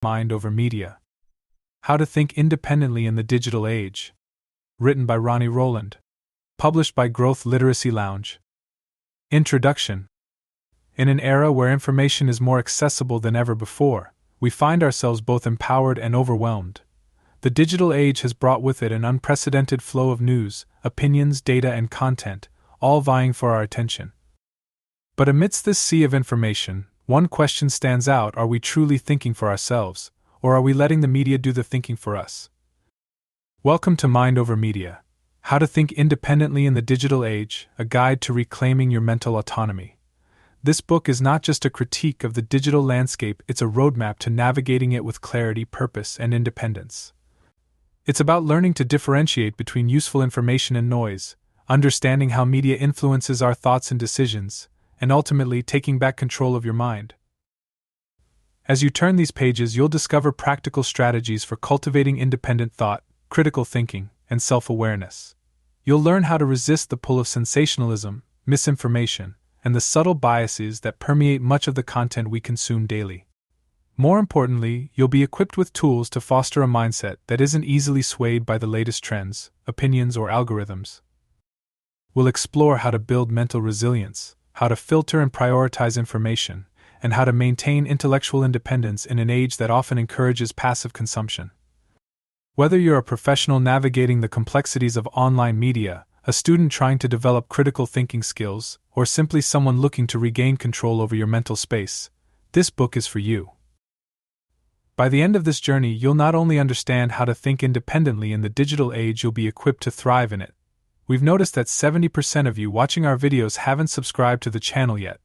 Mind Over Media. How to Think Independently in the Digital Age. Written by Ronnie Rowland. Published by Growth Literacy Lounge. Introduction. In an era where information is more accessible than ever before, we find ourselves both empowered and overwhelmed. The digital age has brought with it an unprecedented flow of news, opinions, data, and content, all vying for our attention. But amidst this sea of information, one question stands out: are we truly thinking for ourselves, or are we letting the media do the thinking for us? Welcome to Mind Over Media. How to Think Independently in the Digital Age, a guide to reclaiming your mental autonomy. This book is not just a critique of the digital landscape, it's a roadmap to navigating it with clarity, purpose, and independence. It's about learning to differentiate between useful information and noise, understanding how media influences our thoughts and decisions, and ultimately taking back control of your mind. As you turn these pages, you'll discover practical strategies for cultivating independent thought, critical thinking, and self-awareness. You'll learn how to resist the pull of sensationalism, misinformation, and the subtle biases that permeate much of the content we consume daily. More importantly, you'll be equipped with tools to foster a mindset that isn't easily swayed by the latest trends, opinions, or algorithms. We'll explore how to build mental resilience, how to filter and prioritize information, and how to maintain intellectual independence in an age that often encourages passive consumption. Whether you're a professional navigating the complexities of online media, a student trying to develop critical thinking skills, or simply someone looking to regain control over your mental space, this book is for you. By the end of this journey, you'll not only understand how to think independently in the digital age, you'll be equipped to thrive in it. We've noticed that 70% of you watching our videos haven't subscribed to the channel yet.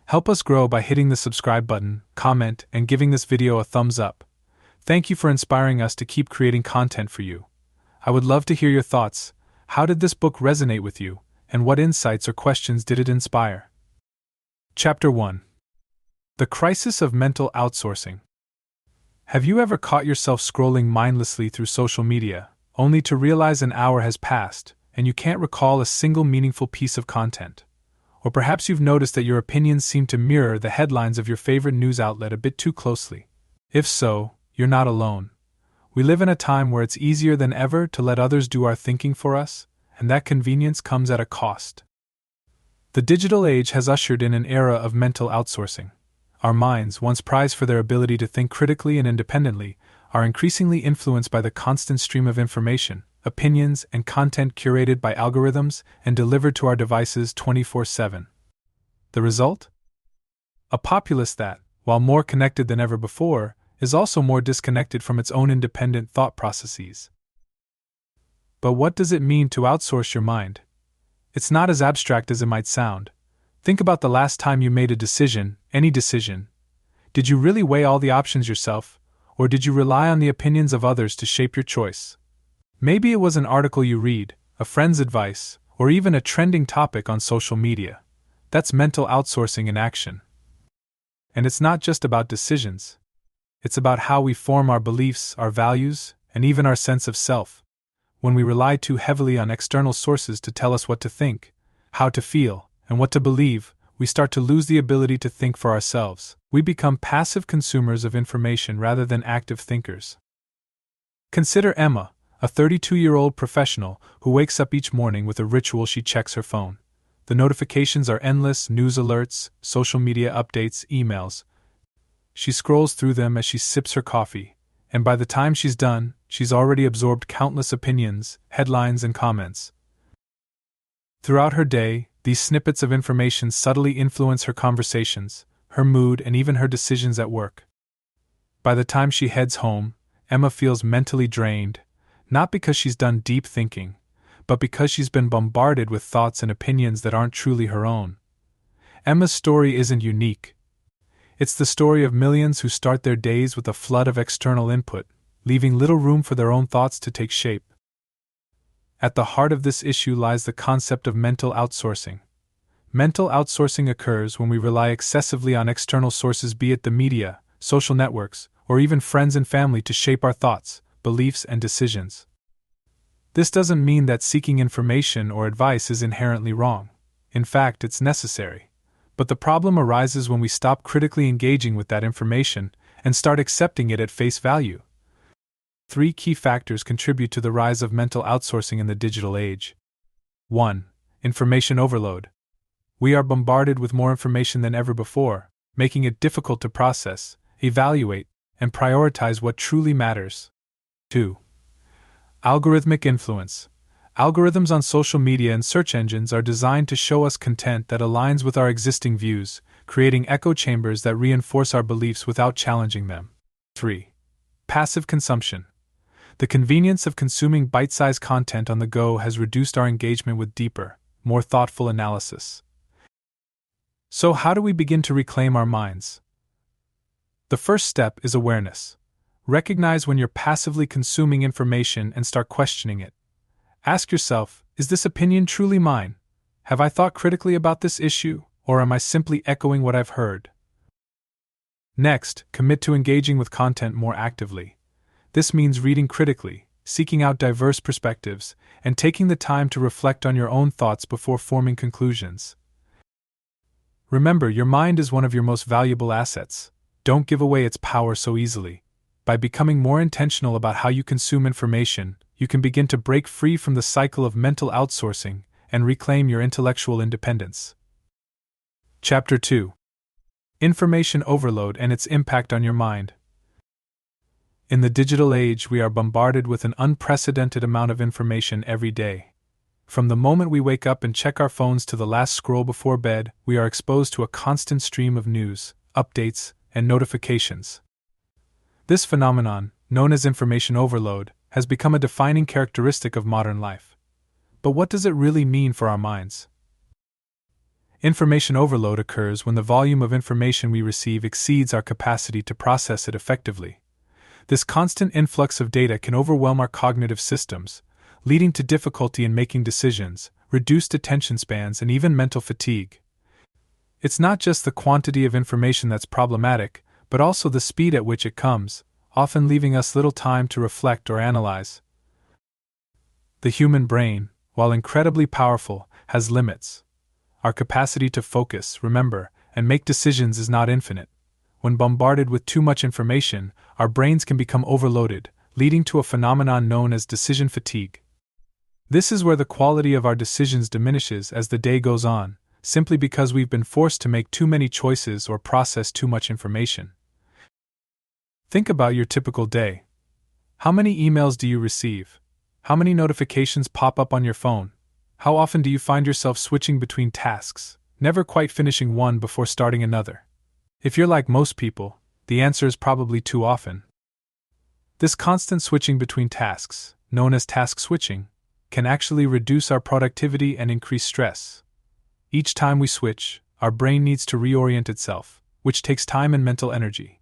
Help us grow by hitting the subscribe button, comment, and giving this video a thumbs up. Thank you for inspiring us to keep creating content for you. I would love to hear your thoughts. How did this book resonate with you, and what insights or questions did it inspire? Chapter 1. The Crisis of Mental Outsourcing. Have you ever caught yourself scrolling mindlessly through social media, only to realize an hour has passed, and you can't recall a single meaningful piece of content? Or perhaps you've noticed that your opinions seem to mirror the headlines of your favorite news outlet a bit too closely. If so, you're not alone. We live in a time where it's easier than ever to let others do our thinking for us, and that convenience comes at a cost. The digital age has ushered in an era of mental outsourcing. Our minds, once prized for their ability to think critically and independently, are increasingly influenced by the constant stream of information, opinions, and content curated by algorithms and delivered to our devices 24/7. The result? A populace that, while more connected than ever before, is also more disconnected from its own independent thought processes. But what does it mean to outsource your mind? It's not as abstract as it might sound. Think about the last time you made a decision, any decision. Did you really weigh all the options yourself, or did you rely on the opinions of others to shape your choice? Maybe it was an article you read, a friend's advice, or even a trending topic on social media. That's mental outsourcing in action. And it's not just about decisions. It's about how we form our beliefs, our values, and even our sense of self. When we rely too heavily on external sources to tell us what to think, how to feel, and what to believe, we start to lose the ability to think for ourselves. We become passive consumers of information rather than active thinkers. Consider Emma, a 32-year-old professional who wakes up each morning with a ritual. She checks her phone. The notifications are endless: news alerts, social media updates, emails. She scrolls through them as she sips her coffee, and by the time she's done, she's already absorbed countless opinions, headlines, and comments. Throughout her day, these snippets of information subtly influence her conversations, her mood, and even her decisions at work. By the time she heads home, Emma feels mentally drained, not because she's done deep thinking, but because she's been bombarded with thoughts and opinions that aren't truly her own. Emma's story isn't unique. It's the story of millions who start their days with a flood of external input, leaving little room for their own thoughts to take shape. At the heart of this issue lies the concept of mental outsourcing. Mental outsourcing occurs when we rely excessively on external sources, be it the media, social networks, or even friends and family, to shape our thoughts, beliefs, and decisions. This doesn't mean that seeking information or advice is inherently wrong. In fact, it's necessary. But the problem arises when we stop critically engaging with that information and start accepting it at face value. 3 key factors contribute to the rise of mental outsourcing in the digital age. 1. Information overload. We are bombarded with more information than ever before, making it difficult to process, evaluate, and prioritize what truly matters. 2. Algorithmic influence. Algorithms on social media and search engines are designed to show us content that aligns with our existing views, creating echo chambers that reinforce our beliefs without challenging them. 3. Passive consumption. The convenience of consuming bite-sized content on the go has reduced our engagement with deeper, more thoughtful analysis. So, how do we begin to reclaim our minds? The first step is awareness. Recognize when you're passively consuming information and start questioning it. Ask yourself, is this opinion truly mine? Have I thought critically about this issue, or am I simply echoing what I've heard? Next, commit to engaging with content more actively. This means reading critically, seeking out diverse perspectives, and taking the time to reflect on your own thoughts before forming conclusions. Remember, your mind is one of your most valuable assets. Don't give away its power so easily. By becoming more intentional about how you consume information, you can begin to break free from the cycle of mental outsourcing and reclaim your intellectual independence. Chapter 2. Information overload and its impact on your mind. In the digital age, we are bombarded with an unprecedented amount of information every day. From the moment we wake up and check our phones to the last scroll before bed, we are exposed to a constant stream of news, updates, and notifications. This phenomenon, known as information overload, has become a defining characteristic of modern life. But what does it really mean for our minds? Information overload occurs when the volume of information we receive exceeds our capacity to process it effectively. This constant influx of data can overwhelm our cognitive systems, leading to difficulty in making decisions, reduced attention spans, and even mental fatigue. It's not just the quantity of information that's problematic, but also the speed at which it comes, often leaving us little time to reflect or analyze. The human brain, while incredibly powerful, has limits. Our capacity to focus, remember, and make decisions is not infinite. When bombarded with too much information, our brains can become overloaded, leading to a phenomenon known as decision fatigue. This is where the quality of our decisions diminishes as the day goes on, simply because we've been forced to make too many choices or process too much information. Think about your typical day. How many emails do you receive? How many notifications pop up on your phone? How often do you find yourself switching between tasks, never quite finishing one before starting another? If you're like most people, the answer is probably too often. This constant switching between tasks, known as task switching, can actually reduce our productivity and increase stress. Each time we switch, our brain needs to reorient itself, which takes time and mental energy.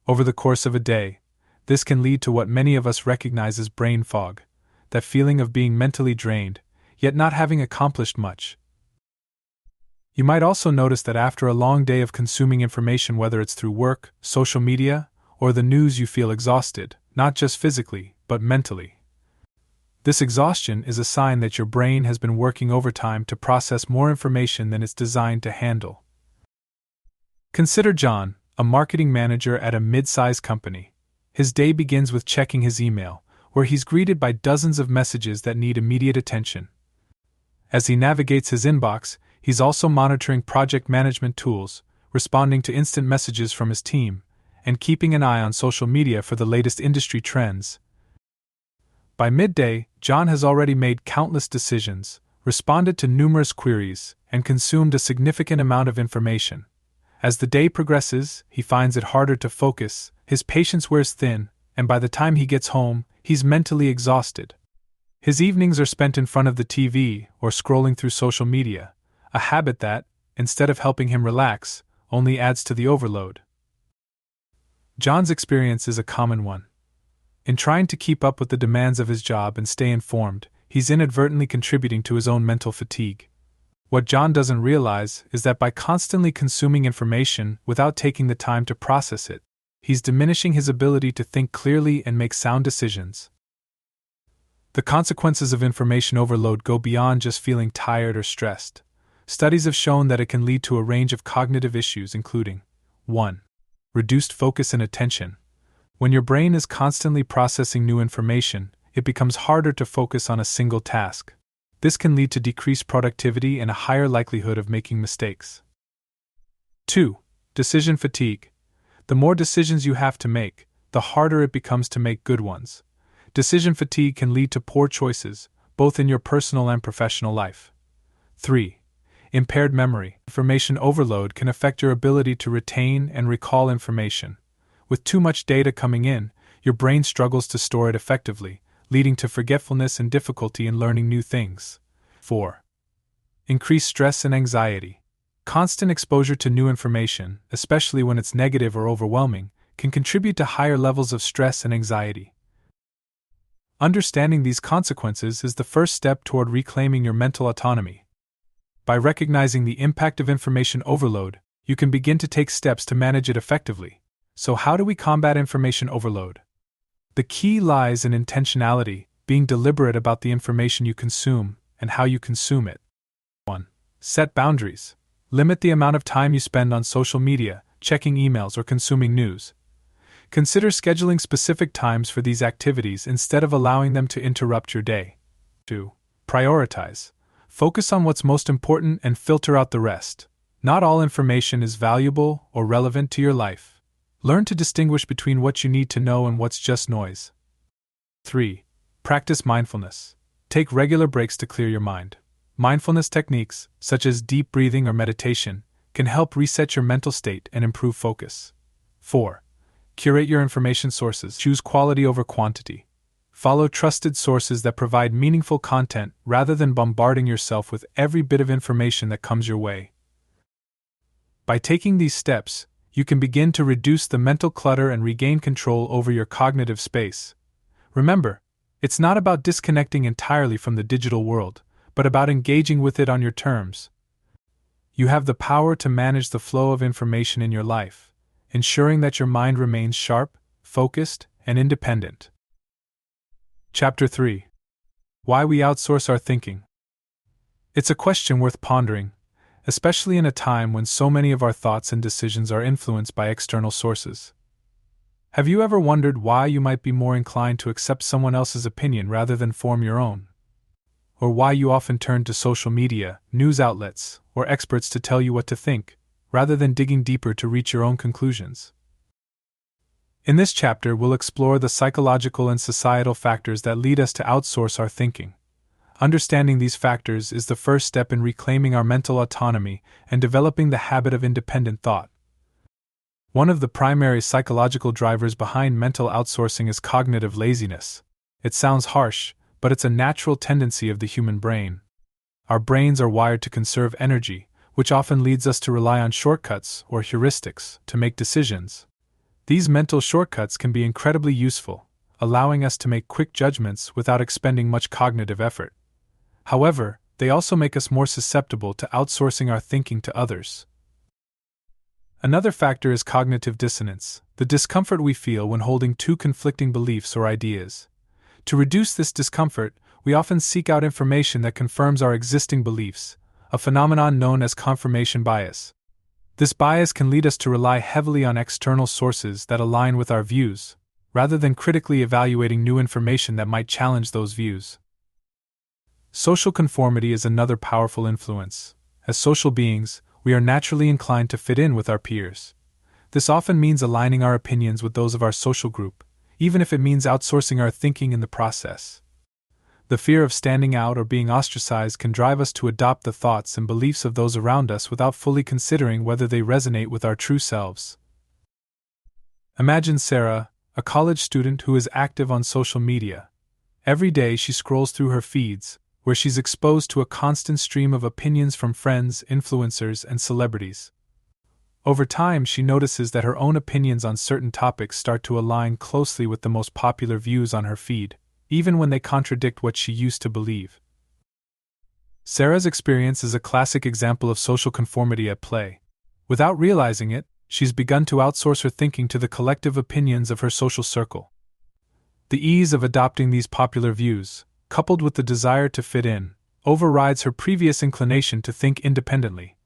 Over the course of a day, this can lead to what many of us recognize as brain fog, that feeling of being mentally drained, yet not having accomplished much. You might also notice that after a long day of consuming information, whether it's through work, social media, or the news, you feel exhausted, not just physically, but mentally. This exhaustion is a sign that your brain has been working overtime to process more information than it's designed to handle. Consider John, a marketing manager at a mid-sized company. His day begins with checking his email, where he's greeted by dozens of messages that need immediate attention. As he navigates his inbox, he's also monitoring project management tools, responding to instant messages from his team, and keeping an eye on social media for the latest industry trends. By midday, John has already made countless decisions, responded to numerous queries, and consumed a significant amount of information. As the day progresses, he finds it harder to focus, his patience wears thin, and by the time he gets home, he's mentally exhausted. His evenings are spent in front of the TV or scrolling through social media, a habit that, instead of helping him relax, only adds to the overload. John's experience is a common one. In trying to keep up with the demands of his job and stay informed, he's inadvertently contributing to his own mental fatigue. What John doesn't realize is that by constantly consuming information without taking the time to process it, he's diminishing his ability to think clearly and make sound decisions. The consequences of information overload go beyond just feeling tired or stressed. Studies have shown that it can lead to a range of cognitive issues, including 1. reduced focus and attention. When your brain is constantly processing new information, it becomes harder to focus on a single task. This can lead to decreased productivity and a higher likelihood of making mistakes. 2. Decision fatigue. The more decisions you have to make, the harder it becomes to make good ones. Decision fatigue can lead to poor choices, both in your personal and professional life. 3. Impaired memory. Information overload can affect your ability to retain and recall information. With too much data coming in, your brain struggles to store it effectively, leading to forgetfulness and difficulty in learning new things. 4. Increased stress and anxiety. Constant exposure to new information, especially when it's negative or overwhelming, can contribute to higher levels of stress and anxiety. Understanding these consequences is the first step toward reclaiming your mental autonomy. By recognizing the impact of information overload, you can begin to take steps to manage it effectively. So how do we combat information overload? The key lies in intentionality, being deliberate about the information you consume and how you consume it. 1. Set boundaries. Limit the amount of time you spend on social media, checking emails, or consuming news. Consider scheduling specific times for these activities instead of allowing them to interrupt your day. 2. Prioritize. Focus on what's most important and filter out the rest. Not all information is valuable or relevant to your life. Learn to distinguish between what you need to know and what's just noise. 3. Practice mindfulness. Take regular breaks to clear your mind. Mindfulness techniques, such as deep breathing or meditation, can help reset your mental state and improve focus. 4. Curate your information sources. Choose quality over quantity. Follow trusted sources that provide meaningful content rather than bombarding yourself with every bit of information that comes your way. By taking these steps, you can begin to reduce the mental clutter and regain control over your cognitive space. Remember, it's not about disconnecting entirely from the digital world, but about engaging with it on your terms. You have the power to manage the flow of information in your life, ensuring that your mind remains sharp, focused, and independent. Chapter 3. Why we outsource our thinking. It's a question worth pondering, especially in a time when so many of our thoughts and decisions are influenced by external sources. Have you ever wondered why you might be more inclined to accept someone else's opinion rather than form your own? Or why you often turn to social media, news outlets, or experts to tell you what to think, rather than digging deeper to reach your own conclusions? In this chapter, we'll explore the psychological and societal factors that lead us to outsource our thinking. Understanding these factors is the first step in reclaiming our mental autonomy and developing the habit of independent thought. One of the primary psychological drivers behind mental outsourcing is cognitive laziness. It sounds harsh, but it's a natural tendency of the human brain. Our brains are wired to conserve energy, which often leads us to rely on shortcuts or heuristics to make decisions. These mental shortcuts can be incredibly useful, allowing us to make quick judgments without expending much cognitive effort. However, they also make us more susceptible to outsourcing our thinking to others. Another factor is cognitive dissonance, the discomfort we feel when holding two conflicting beliefs or ideas. To reduce this discomfort, we often seek out information that confirms our existing beliefs, a phenomenon known as confirmation bias. This bias can lead us to rely heavily on external sources that align with our views, rather than critically evaluating new information that might challenge those views. Social conformity is another powerful influence. As social beings, we are naturally inclined to fit in with our peers. This often means aligning our opinions with those of our social group, even if it means outsourcing our thinking in the process. The fear of standing out or being ostracized can drive us to adopt the thoughts and beliefs of those around us without fully considering whether they resonate with our true selves. Imagine Sarah, a college student who is active on social media. Every day she scrolls through her feeds, where she's exposed to a constant stream of opinions from friends, influencers, and celebrities. Over time, she notices that her own opinions on certain topics start to align closely with the most popular views on her feed, even when they contradict what she used to believe. Sarah's experience is a classic example of social conformity at play. Without realizing it, she's begun to outsource her thinking to the collective opinions of her social circle. The ease of adopting these popular views, coupled with the desire to fit in, overrides her previous inclination to think independently.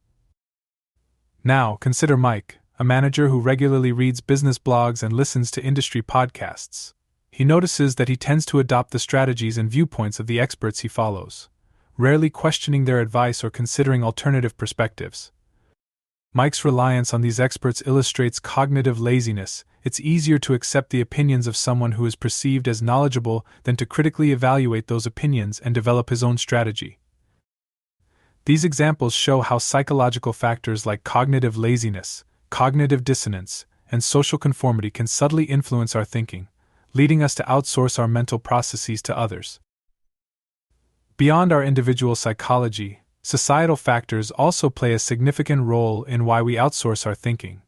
Now, consider Mike, a manager who regularly reads business blogs and listens to industry podcasts. He notices that he tends to adopt the strategies and viewpoints of the experts he follows, rarely questioning their advice or considering alternative perspectives. Mike's reliance on these experts illustrates cognitive laziness. It's easier to accept the opinions of someone who is perceived as knowledgeable than to critically evaluate those opinions and develop his own strategy. These examples show how psychological factors like cognitive laziness, cognitive dissonance, and social conformity can subtly influence our thinking, leading us to outsource our mental processes to others. Beyond our individual psychology, societal factors also play a significant role in why we outsource our thinking.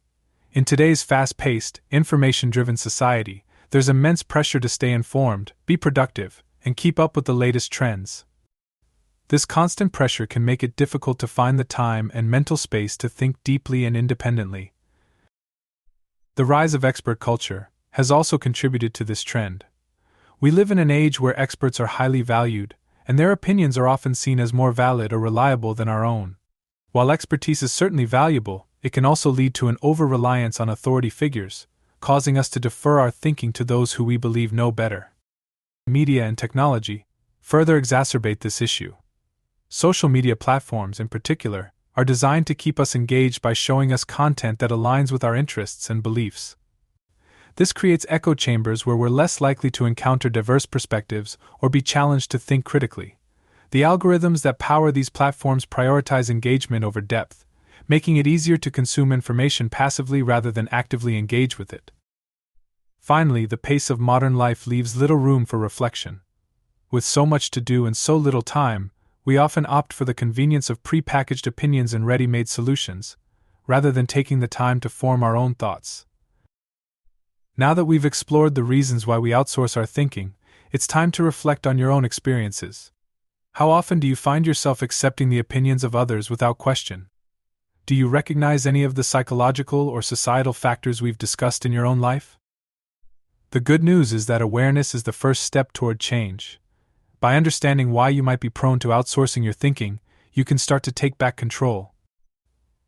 In today's fast-paced, information-driven society, there's immense pressure to stay informed, be productive, and keep up with the latest trends. This constant pressure can make it difficult to find the time and mental space to think deeply and independently. The rise of expert culture has also contributed to this trend. We live in an age where experts are highly valued, and their opinions are often seen as more valid or reliable than our own. While expertise is certainly valuable, it can also lead to an over-reliance on authority figures, causing us to defer our thinking to those who we believe know better. Media and technology further exacerbate this issue. Social media platforms, in particular, are designed to keep us engaged by showing us content that aligns with our interests and beliefs. This creates echo chambers where we're less likely to encounter diverse perspectives or be challenged to think critically. The algorithms that power these platforms prioritize engagement over depth, making it easier to consume information passively rather than actively engage with it. Finally, the pace of modern life leaves little room for reflection. With so much to do and so little time, we often opt for the convenience of pre-packaged opinions and ready-made solutions, rather than taking the time to form our own thoughts. Now that we've explored the reasons why we outsource our thinking, it's time to reflect on your own experiences. How often do you find yourself accepting the opinions of others without question? Do you recognize any of the psychological or societal factors we've discussed in your own life? The good news is that awareness is the first step toward change. By understanding why you might be prone to outsourcing your thinking, you can start to take back control.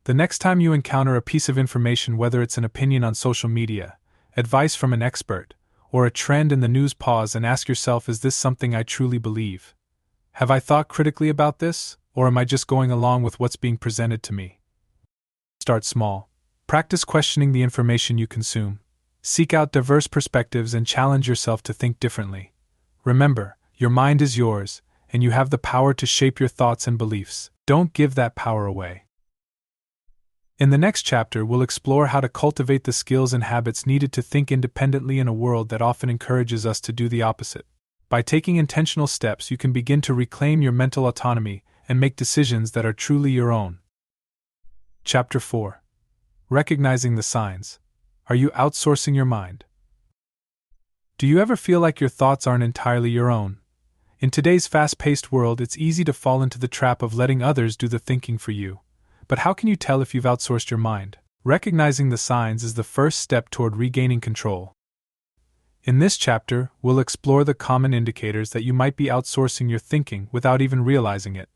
The next time you encounter a piece of information, whether it's an opinion on social media, advice from an expert, or a trend in the news, pause and ask yourself, is this something I truly believe? Have I thought critically about this, or am I just going along with what's being presented to me? Start small. Practice questioning the information you consume. Seek out diverse perspectives and challenge yourself to think differently. Remember, your mind is yours, and you have the power to shape your thoughts and beliefs. Don't give that power away. In the next chapter, we'll explore how to cultivate the skills and habits needed to think independently in a world that often encourages us to do the opposite. By taking intentional steps, you can begin to reclaim your mental autonomy and make decisions that are truly your own. Chapter 4. Recognizing the signs. Are you outsourcing your mind? Do you ever feel like your thoughts aren't entirely your own? In today's fast-paced world, it's easy to fall into the trap of letting others do the thinking for you. But how can you tell if you've outsourced your mind? Recognizing the signs is the first step toward regaining control. In this chapter, we'll explore the common indicators that you might be outsourcing your thinking without even realizing it.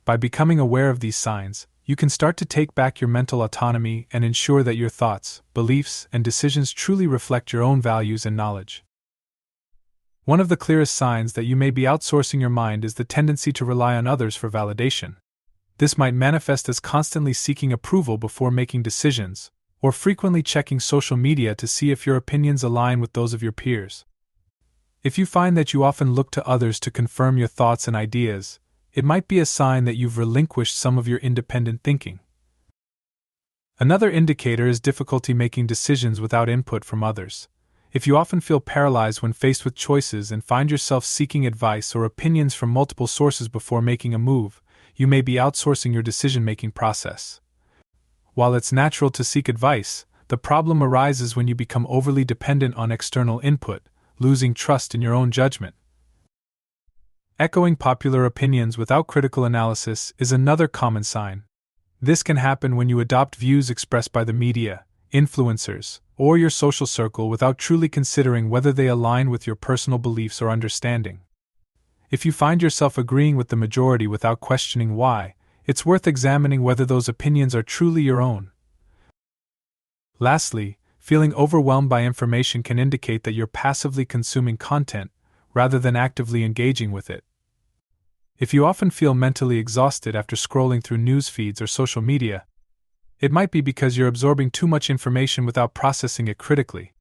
By becoming aware of these signs, you can start to take back your mental autonomy and ensure that your thoughts, beliefs, and decisions truly reflect your own values and knowledge. One of the clearest signs that you may be outsourcing your mind is the tendency to rely on others for validation. This might manifest as constantly seeking approval before making decisions, or frequently checking social media to see if your opinions align with those of your peers. If you find that you often look to others to confirm your thoughts and ideas, it might be a sign that you've relinquished some of your independent thinking. Another indicator is difficulty making decisions without input from others. If you often feel paralyzed when faced with choices and find yourself seeking advice or opinions from multiple sources before making a move, you may be outsourcing your decision-making process. While it's natural to seek advice, the problem arises when you become overly dependent on external input, losing trust in your own judgment. Echoing popular opinions without critical analysis is another common sign. This can happen when you adopt views expressed by the media, influencers, or your social circle without truly considering whether they align with your personal beliefs or understanding. If you find yourself agreeing with the majority without questioning why, it's worth examining whether those opinions are truly your own. Lastly, feeling overwhelmed by information can indicate that you're passively consuming content rather than actively engaging with it. If you often feel mentally exhausted after scrolling through news feeds or social media, it might be because you're absorbing too much information without processing it critically.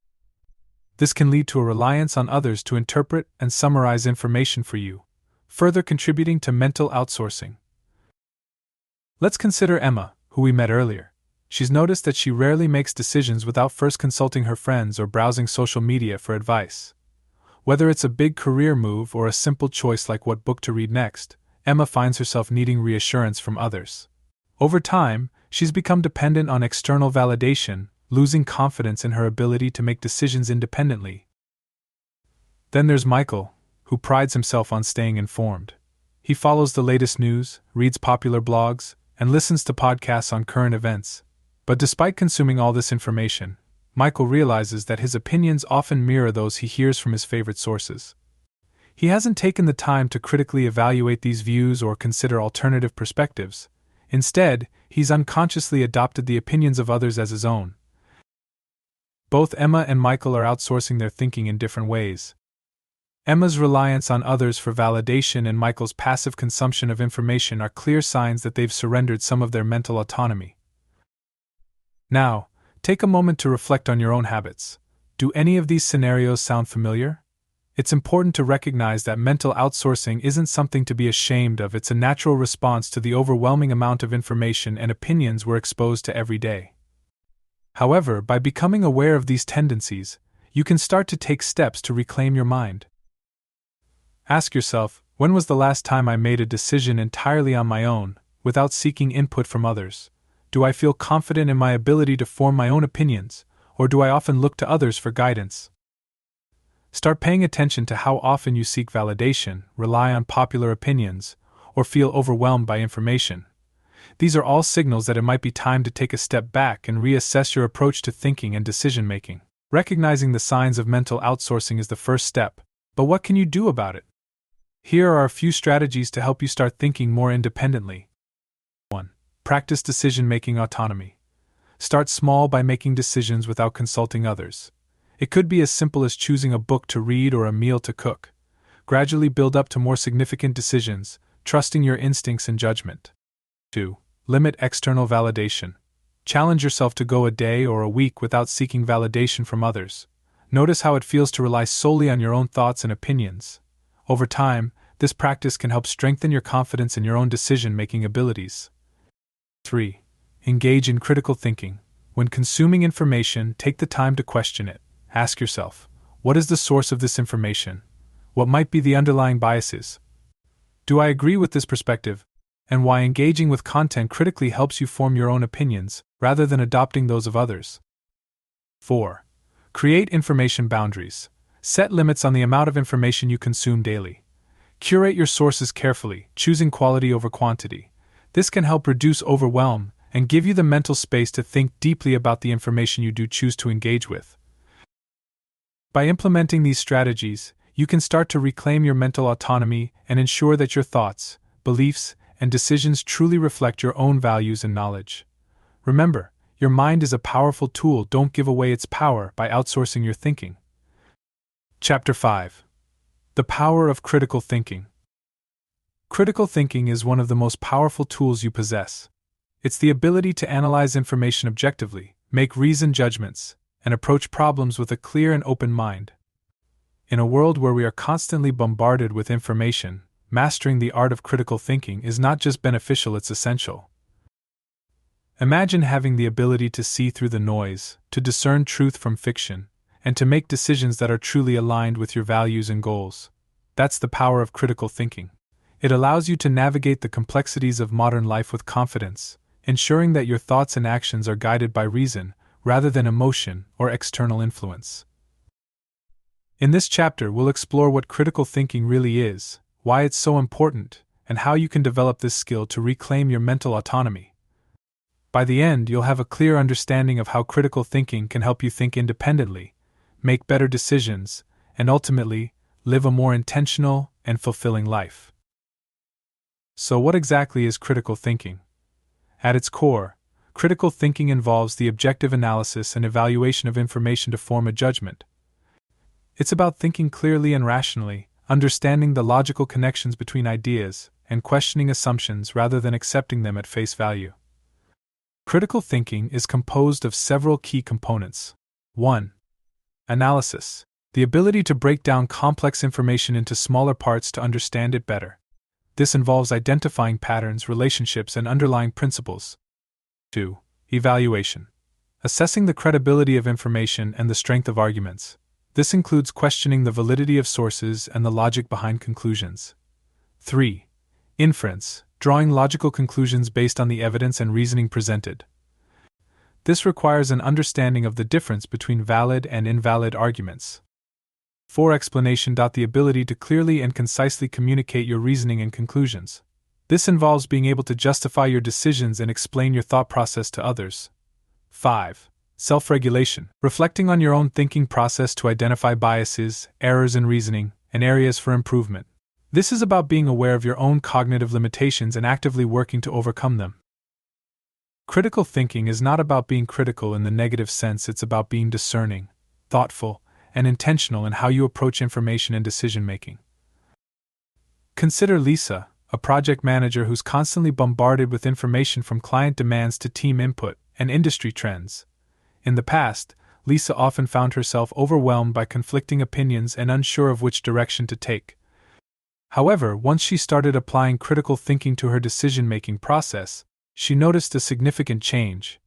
This can lead to a reliance on others to interpret and summarize information for you, further contributing to mental outsourcing. Let's consider Emma, who we met earlier. She's noticed that she rarely makes decisions without first consulting her friends or browsing social media for advice. Whether it's a big career move or a simple choice like what book to read next, Emma finds herself needing reassurance from others. Over time, she's become dependent on external validation, losing confidence in her ability to make decisions independently. Then there's Michael, who prides himself on staying informed. He follows the latest news, reads popular blogs, and listens to podcasts on current events. But despite consuming all this information, Michael realizes that his opinions often mirror those he hears from his favorite sources. He hasn't taken the time to critically evaluate these views or consider alternative perspectives. Instead, he's unconsciously adopted the opinions of others as his own. Both Emma and Michael are outsourcing their thinking in different ways. Emma's reliance on others for validation and Michael's passive consumption of information are clear signs that they've surrendered some of their mental autonomy. Now, take a moment to reflect on your own habits. Do any of these scenarios sound familiar? It's important to recognize that mental outsourcing isn't something to be ashamed of. It's a natural response to the overwhelming amount of information and opinions we're exposed to every day. However, by becoming aware of these tendencies, you can start to take steps to reclaim your mind. Ask yourself, when was the last time I made a decision entirely on my own, without seeking input from others? Do I feel confident in my ability to form my own opinions, or do I often look to others for guidance? Start paying attention to how often you seek validation, rely on popular opinions, or feel overwhelmed by information. These are all signals that it might be time to take a step back and reassess your approach to thinking and decision-making. Recognizing the signs of mental outsourcing is the first step, but what can you do about it? Here are a few strategies to help you start thinking more independently. 1. Practice decision-making autonomy. Start small by making decisions without consulting others. It could be as simple as choosing a book to read or a meal to cook. Gradually build up to more significant decisions, trusting your instincts and judgment. 2. Limit external validation. Challenge yourself to go a day or a week without seeking validation from others. Notice how it feels to rely solely on your own thoughts and opinions. Over time, this practice can help strengthen your confidence in your own decision-making abilities. 3. Engage in critical thinking. When consuming information, take the time to question it. Ask yourself, what is the source of this information? What might be the underlying biases? Do I agree with this perspective? And why engaging with content critically helps you form your own opinions, rather than adopting those of others. 4. Create information boundaries. Set limits on the amount of information you consume daily. Curate your sources carefully, choosing quality over quantity. This can help reduce overwhelm and give you the mental space to think deeply about the information you do choose to engage with. By implementing these strategies, you can start to reclaim your mental autonomy and ensure that your thoughts, beliefs, and decisions truly reflect your own values and knowledge. Remember, your mind is a powerful tool. Don't give away its power by outsourcing your thinking. Chapter 5. The Power of Critical Thinking. Critical thinking is one of the most powerful tools you possess. It's the ability to analyze information objectively, make reasoned judgments, and approach problems with a clear and open mind. In a world where we are constantly bombarded with information, mastering the art of critical thinking is not just beneficial, it's essential. Imagine having the ability to see through the noise, to discern truth from fiction, and to make decisions that are truly aligned with your values and goals. That's the power of critical thinking. It allows you to navigate the complexities of modern life with confidence, ensuring that your thoughts and actions are guided by reason, rather than emotion or external influence. In this chapter, we'll explore what critical thinking really is, why it's so important, and how you can develop this skill to reclaim your mental autonomy. By the end, you'll have a clear understanding of how critical thinking can help you think independently, make better decisions, and ultimately, live a more intentional and fulfilling life. So, what exactly is critical thinking? At its core, Critical thinking involves the objective analysis and evaluation of information to form a judgment. It's about thinking clearly and rationally, understanding the logical connections between ideas, and questioning assumptions rather than accepting them at face value. Critical thinking is composed of several key components. 1. Analysis. The ability to break down complex information into smaller parts to understand it better. This involves identifying patterns, relationships, and underlying principles. 2. Evaluation. Assessing the credibility of information and the strength of arguments. This includes questioning the validity of sources and the logic behind conclusions. 3. Inference. Drawing logical conclusions based on the evidence and reasoning presented. This requires an understanding of the difference between valid and invalid arguments. 4. Explanation. The ability to clearly and concisely communicate your reasoning and conclusions. This involves being able to justify your decisions and explain your thought process to others. 5. Self-regulation. Reflecting on your own thinking process to identify biases, errors in reasoning, and areas for improvement. This is about being aware of your own cognitive limitations and actively working to overcome them. Critical thinking is not about being critical in the negative sense, it's about being discerning, thoughtful, and intentional in how you approach information and decision-making. Consider Lisa, a project manager who's constantly bombarded with information from client demands to team input and industry trends. In the past, Lisa often found herself overwhelmed by conflicting opinions and unsure of which direction to take. However, once she started applying critical thinking to her decision-making process, she noticed a significant change.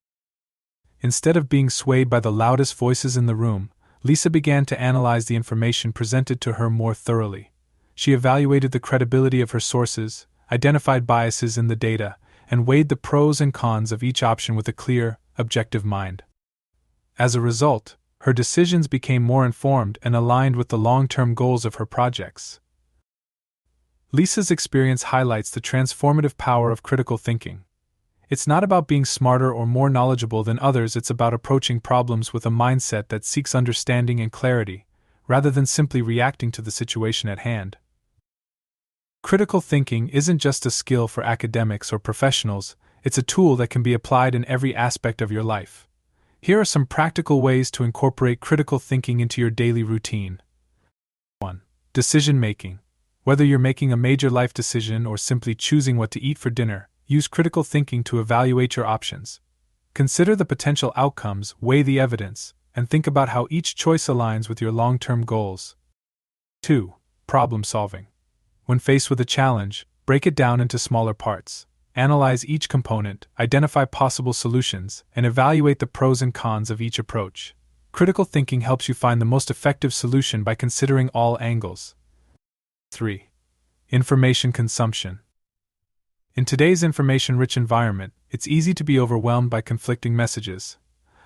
Instead of being swayed by the loudest voices in the room, Lisa began to analyze the information presented to her more thoroughly. She evaluated the credibility of her sources, identified biases in the data, and weighed the pros and cons of each option with a clear, objective mind. As a result, her decisions became more informed and aligned with the long-term goals of her projects. Lisa's experience highlights the transformative power of critical thinking. It's not about being smarter or more knowledgeable than others, it's about approaching problems with a mindset that seeks understanding and clarity, rather than simply reacting to the situation at hand. Critical thinking isn't just a skill for academics or professionals, it's a tool that can be applied in every aspect of your life. Here are some practical ways to incorporate critical thinking into your daily routine. 1. Decision-making. Whether you're making a major life decision or simply choosing what to eat for dinner, use critical thinking to evaluate your options. Consider the potential outcomes, weigh the evidence, and think about how each choice aligns with your long-term goals. 2. Problem solving. When faced with a challenge, break it down into smaller parts. Analyze each component, identify possible solutions, and evaluate the pros and cons of each approach. Critical thinking helps you find the most effective solution by considering all angles. 3. Information consumption. In today's information-rich environment, it's easy to be overwhelmed by conflicting messages.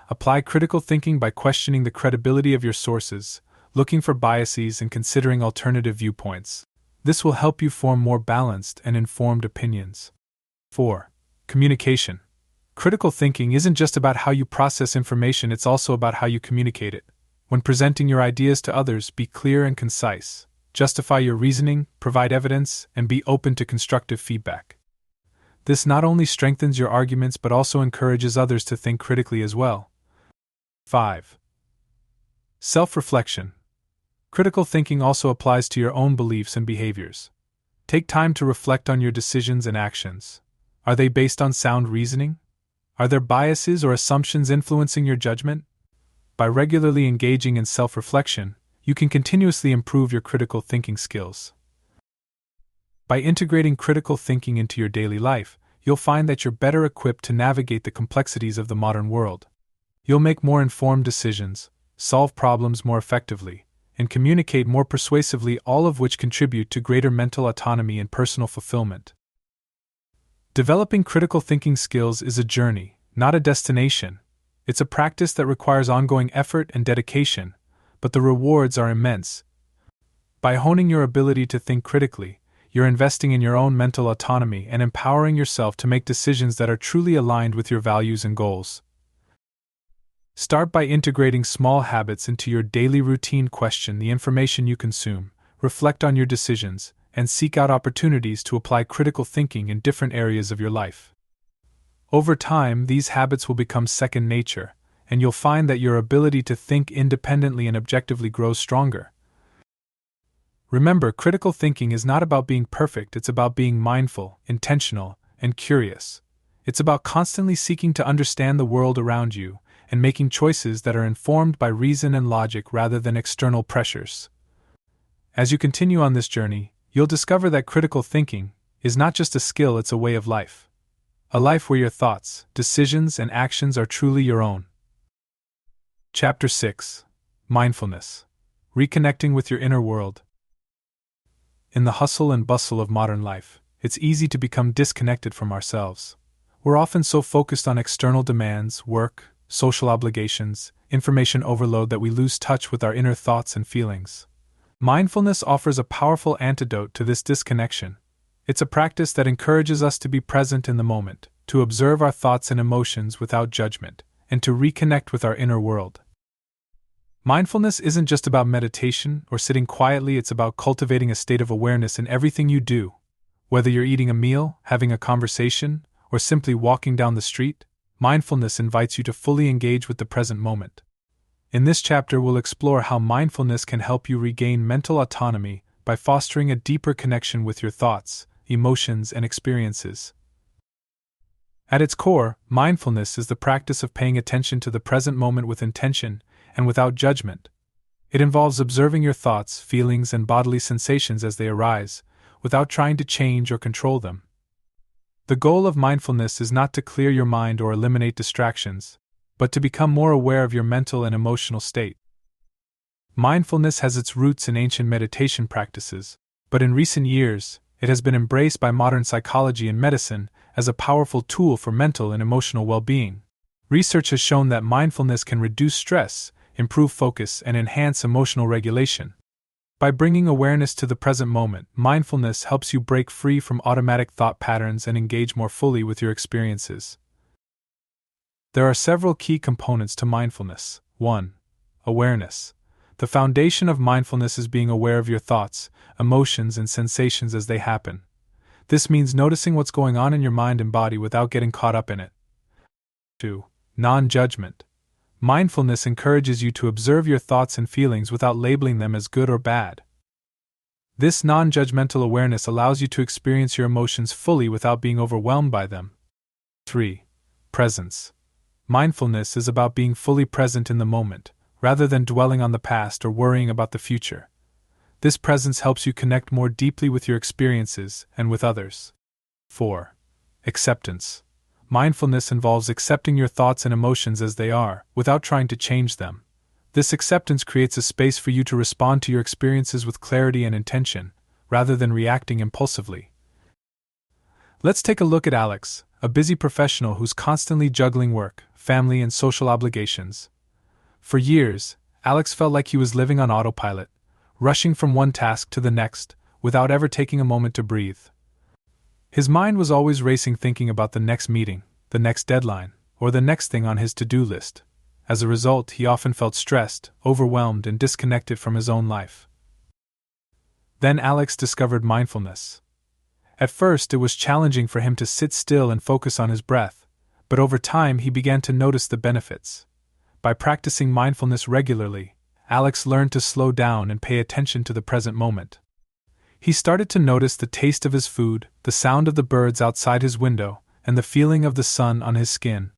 Apply critical thinking by questioning the credibility of your sources, looking for biases, and considering alternative viewpoints. This will help you form more balanced and informed opinions. 4. Communication. Critical thinking isn't just about how you process information, it's also about how you communicate it. When presenting your ideas to others, be clear and concise. Justify your reasoning, provide evidence, and be open to constructive feedback. This not only strengthens your arguments but also encourages others to think critically as well. 5. Self-reflection. Critical thinking also applies to your own beliefs and behaviors. Take time to reflect on your decisions and actions. Are they based on sound reasoning? Are there biases or assumptions influencing your judgment? By regularly engaging in self-reflection, you can continuously improve your critical thinking skills. By integrating critical thinking into your daily life, you'll find that you're better equipped to navigate the complexities of the modern world. You'll make more informed decisions, solve problems more effectively, and communicate more persuasively, all of which contribute to greater mental autonomy and personal fulfillment. Developing critical thinking skills is a journey, not a destination. It's a practice that requires ongoing effort and dedication, but the rewards are immense. By honing your ability to think critically, you're investing in your own mental autonomy and empowering yourself to make decisions that are truly aligned with your values and goals. Start by integrating small habits into your daily routine. Question the information you consume, reflect on your decisions, and seek out opportunities to apply critical thinking in different areas of your life. Over time, these habits will become second nature, and you'll find that your ability to think independently and objectively grows stronger. Remember, critical thinking is not about being perfect, it's about being mindful, intentional, and curious. It's about constantly seeking to understand the world around you and making choices that are informed by reason and logic rather than external pressures. As you continue on this journey, you'll discover that critical thinking is not just a skill, it's a way of life. A life where your thoughts, decisions, and actions are truly your own. Chapter 6: Mindfulness. Reconnecting with your inner world. In the hustle and bustle of modern life, it's easy to become disconnected from ourselves. We're often so focused on external demands, work, social obligations, information overload that we lose touch with our inner thoughts and feelings. Mindfulness offers a powerful antidote to this disconnection. It's a practice that encourages us to be present in the moment, to observe our thoughts and emotions without judgment, and to reconnect with our inner world. Mindfulness isn't just about meditation or sitting quietly, it's about cultivating a state of awareness in everything you do. Whether you're eating a meal, having a conversation, or simply walking down the street, mindfulness invites you to fully engage with the present moment. In this chapter, we'll explore how mindfulness can help you regain mental autonomy by fostering a deeper connection with your thoughts, emotions, and experiences. At its core, mindfulness is the practice of paying attention to the present moment with intention and without judgment. It involves observing your thoughts, feelings, and bodily sensations as they arise, without trying to change or control them. The goal of mindfulness is not to clear your mind or eliminate distractions, but to become more aware of your mental and emotional state. Mindfulness has its roots in ancient meditation practices, but in recent years, it has been embraced by modern psychology and medicine as a powerful tool for mental and emotional well-being. Research has shown that mindfulness can reduce stress, improve focus, and enhance emotional regulation. By bringing awareness to the present moment, mindfulness helps you break free from automatic thought patterns and engage more fully with your experiences. There are several key components to mindfulness. 1. Awareness. The foundation of mindfulness is being aware of your thoughts, emotions, and sensations as they happen. This means noticing what's going on in your mind and body without getting caught up in it. 2. Non-judgment. Mindfulness encourages you to observe your thoughts and feelings without labeling them as good or bad. This non-judgmental awareness allows you to experience your emotions fully without being overwhelmed by them. 3. Presence. Mindfulness is about being fully present in the moment, rather than dwelling on the past or worrying about the future. This presence helps you connect more deeply with your experiences and with others. 4. Acceptance. Mindfulness involves accepting your thoughts and emotions as they are, without trying to change them. This acceptance creates a space for you to respond to your experiences with clarity and intention, rather than reacting impulsively. Let's take a look at Alex, a busy professional who's constantly juggling work, family, and social obligations. For years, Alex felt like he was living on autopilot, rushing from one task to the next, without ever taking a moment to breathe. His mind was always racing, thinking about the next meeting, the next deadline, or the next thing on his to-do list. As a result, he often felt stressed, overwhelmed, and disconnected from his own life. Then Alex discovered mindfulness. At first, it was challenging for him to sit still and focus on his breath, but over time he began to notice the benefits. By practicing mindfulness regularly, Alex learned to slow down and pay attention to the present moment. He started to notice the taste of his food, the sound of the birds outside his window, and the feeling of the sun on his skin.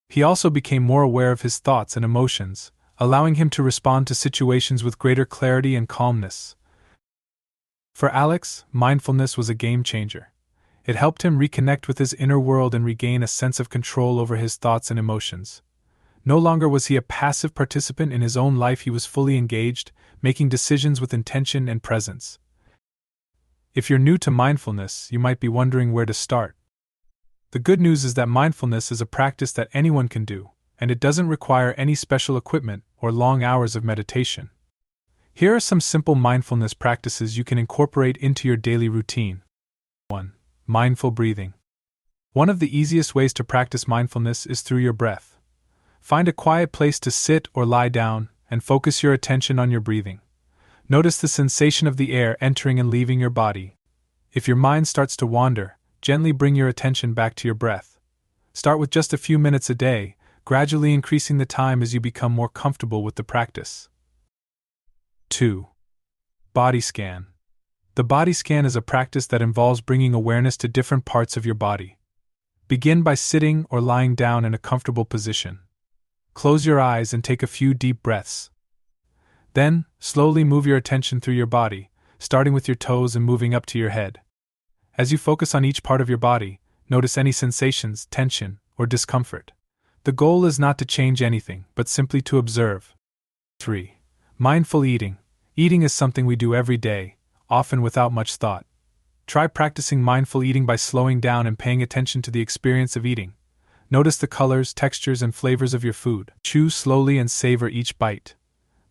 He also became more aware of his thoughts and emotions, allowing him to respond to situations with greater clarity and calmness. For Alex, mindfulness was a game changer. It helped him reconnect with his inner world and regain a sense of control over his thoughts and emotions. No longer was he a passive participant in his own life, he was fully engaged, making decisions with intention and presence. If you're new to mindfulness, you might be wondering where to start. The good news is that mindfulness is a practice that anyone can do, and it doesn't require any special equipment or long hours of meditation. Here are some simple mindfulness practices you can incorporate into your daily routine. 1. Mindful breathing. One of the easiest ways to practice mindfulness is through your breath. Find a quiet place to sit or lie down and focus your attention on your breathing. Notice the sensation of the air entering and leaving your body. If your mind starts to wander, gently bring your attention back to your breath. Start with just a few minutes a day, gradually increasing the time as you become more comfortable with the practice. 2. Body scan. The body scan is a practice that involves bringing awareness to different parts of your body. Begin by sitting or lying down in a comfortable position. Close your eyes and take a few deep breaths. Then, slowly move your attention through your body, starting with your toes and moving up to your head. As you focus on each part of your body, notice any sensations, tension, or discomfort. The goal is not to change anything, but simply to observe. 3. Mindful eating. Eating is something we do every day, often without much thought. Try practicing mindful eating by slowing down and paying attention to the experience of eating. Notice the colors, textures, and flavors of your food. Chew slowly and savor each bite.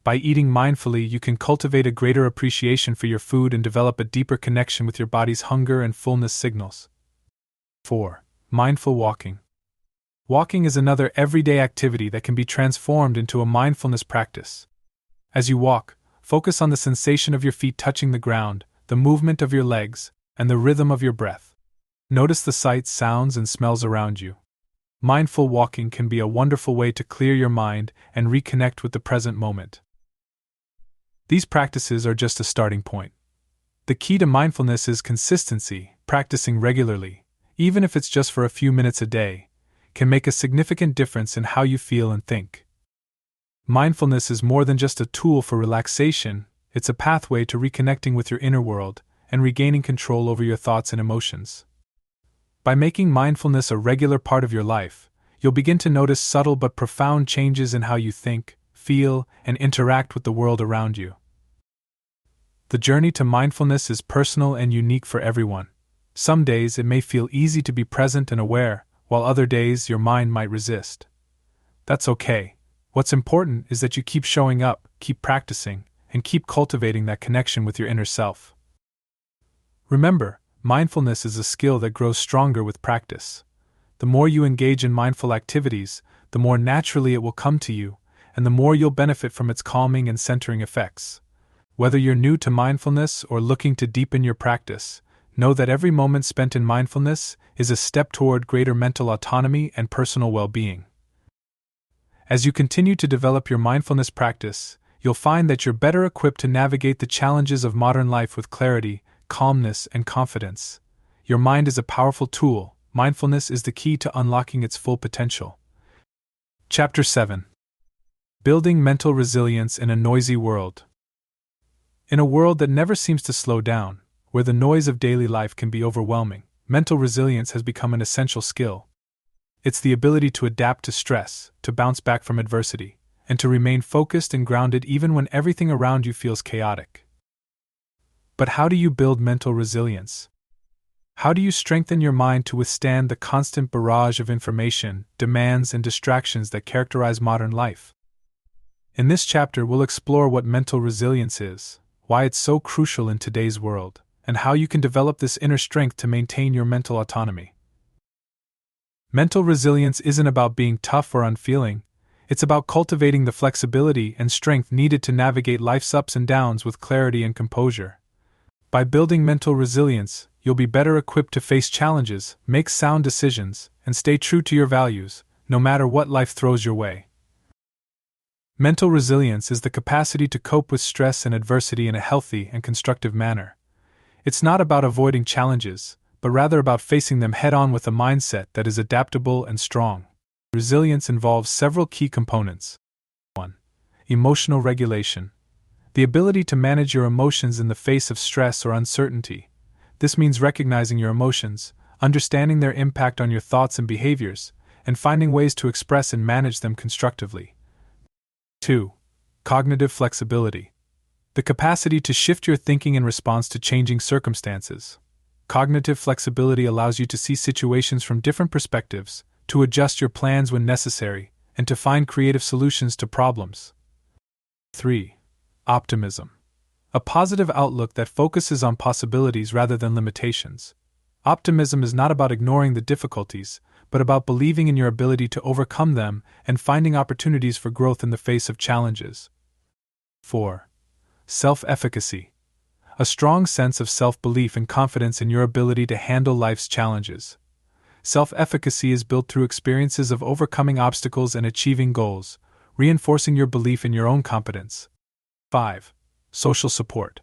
By eating mindfully, you can cultivate a greater appreciation for your food and develop a deeper connection with your body's hunger and fullness signals. 4. Mindful walking. Walking is another everyday activity that can be transformed into a mindfulness practice. As you walk, focus on the sensation of your feet touching the ground, the movement of your legs, and the rhythm of your breath. Notice the sights, sounds, and smells around you. Mindful walking can be a wonderful way to clear your mind and reconnect with the present moment. These practices are just a starting point. The key to mindfulness is consistency. Practicing regularly, even if it's just for a few minutes a day, can make a significant difference in how you feel and think. Mindfulness is more than just a tool for relaxation, it's a pathway to reconnecting with your inner world and regaining control over your thoughts and emotions. By making mindfulness a regular part of your life, you'll begin to notice subtle but profound changes in how you think, feel, and interact with the world around you. The journey to mindfulness is personal and unique for everyone. Some days it may feel easy to be present and aware, while other days your mind might resist. That's okay. What's important is that you keep showing up, keep practicing, and keep cultivating that connection with your inner self. Remember, mindfulness is a skill that grows stronger with practice. The more you engage in mindful activities, the more naturally it will come to you, and the more you'll benefit from its calming and centering effects. Whether you're new to mindfulness or looking to deepen your practice, know that every moment spent in mindfulness is a step toward greater mental autonomy and personal well-being. As you continue to develop your mindfulness practice, you'll find that you're better equipped to navigate the challenges of modern life with clarity, calmness, and confidence. Your mind is a powerful tool. Mindfulness is the key to unlocking its full potential. Chapter 7. Building mental resilience in a noisy world. In a world that never seems to slow down, where the noise of daily life can be overwhelming, mental resilience has become an essential skill. It's the ability to adapt to stress, to bounce back from adversity, and to remain focused and grounded even when everything around you feels chaotic. But how do you build mental resilience? How do you strengthen your mind to withstand the constant barrage of information, demands, and distractions that characterize modern life? In this chapter, we'll explore what mental resilience is, why it's so crucial in today's world, and how you can develop this inner strength to maintain your mental autonomy. Mental resilience isn't about being tough or unfeeling, it's about cultivating the flexibility and strength needed to navigate life's ups and downs with clarity and composure. By building mental resilience, you'll be better equipped to face challenges, make sound decisions, and stay true to your values, no matter what life throws your way. Mental resilience is the capacity to cope with stress and adversity in a healthy and constructive manner. It's not about avoiding challenges, but rather about facing them head-on with a mindset that is adaptable and strong. Resilience involves several key components. 1. Emotional regulation. The ability to manage your emotions in the face of stress or uncertainty. This means recognizing your emotions, understanding their impact on your thoughts and behaviors, and finding ways to express and manage them constructively. 2. Cognitive flexibility. The capacity to shift your thinking in response to changing circumstances. Cognitive flexibility allows you to see situations from different perspectives, to adjust your plans when necessary, and to find creative solutions to problems. 3. Optimism. A positive outlook that focuses on possibilities rather than limitations. Optimism is not about ignoring the difficulties, but about believing in your ability to overcome them and finding opportunities for growth in the face of challenges. 4. Self-efficacy. A strong sense of self-belief and confidence in your ability to handle life's challenges. Self-efficacy is built through experiences of overcoming obstacles and achieving goals, reinforcing your belief in your own competence. 5. Social support.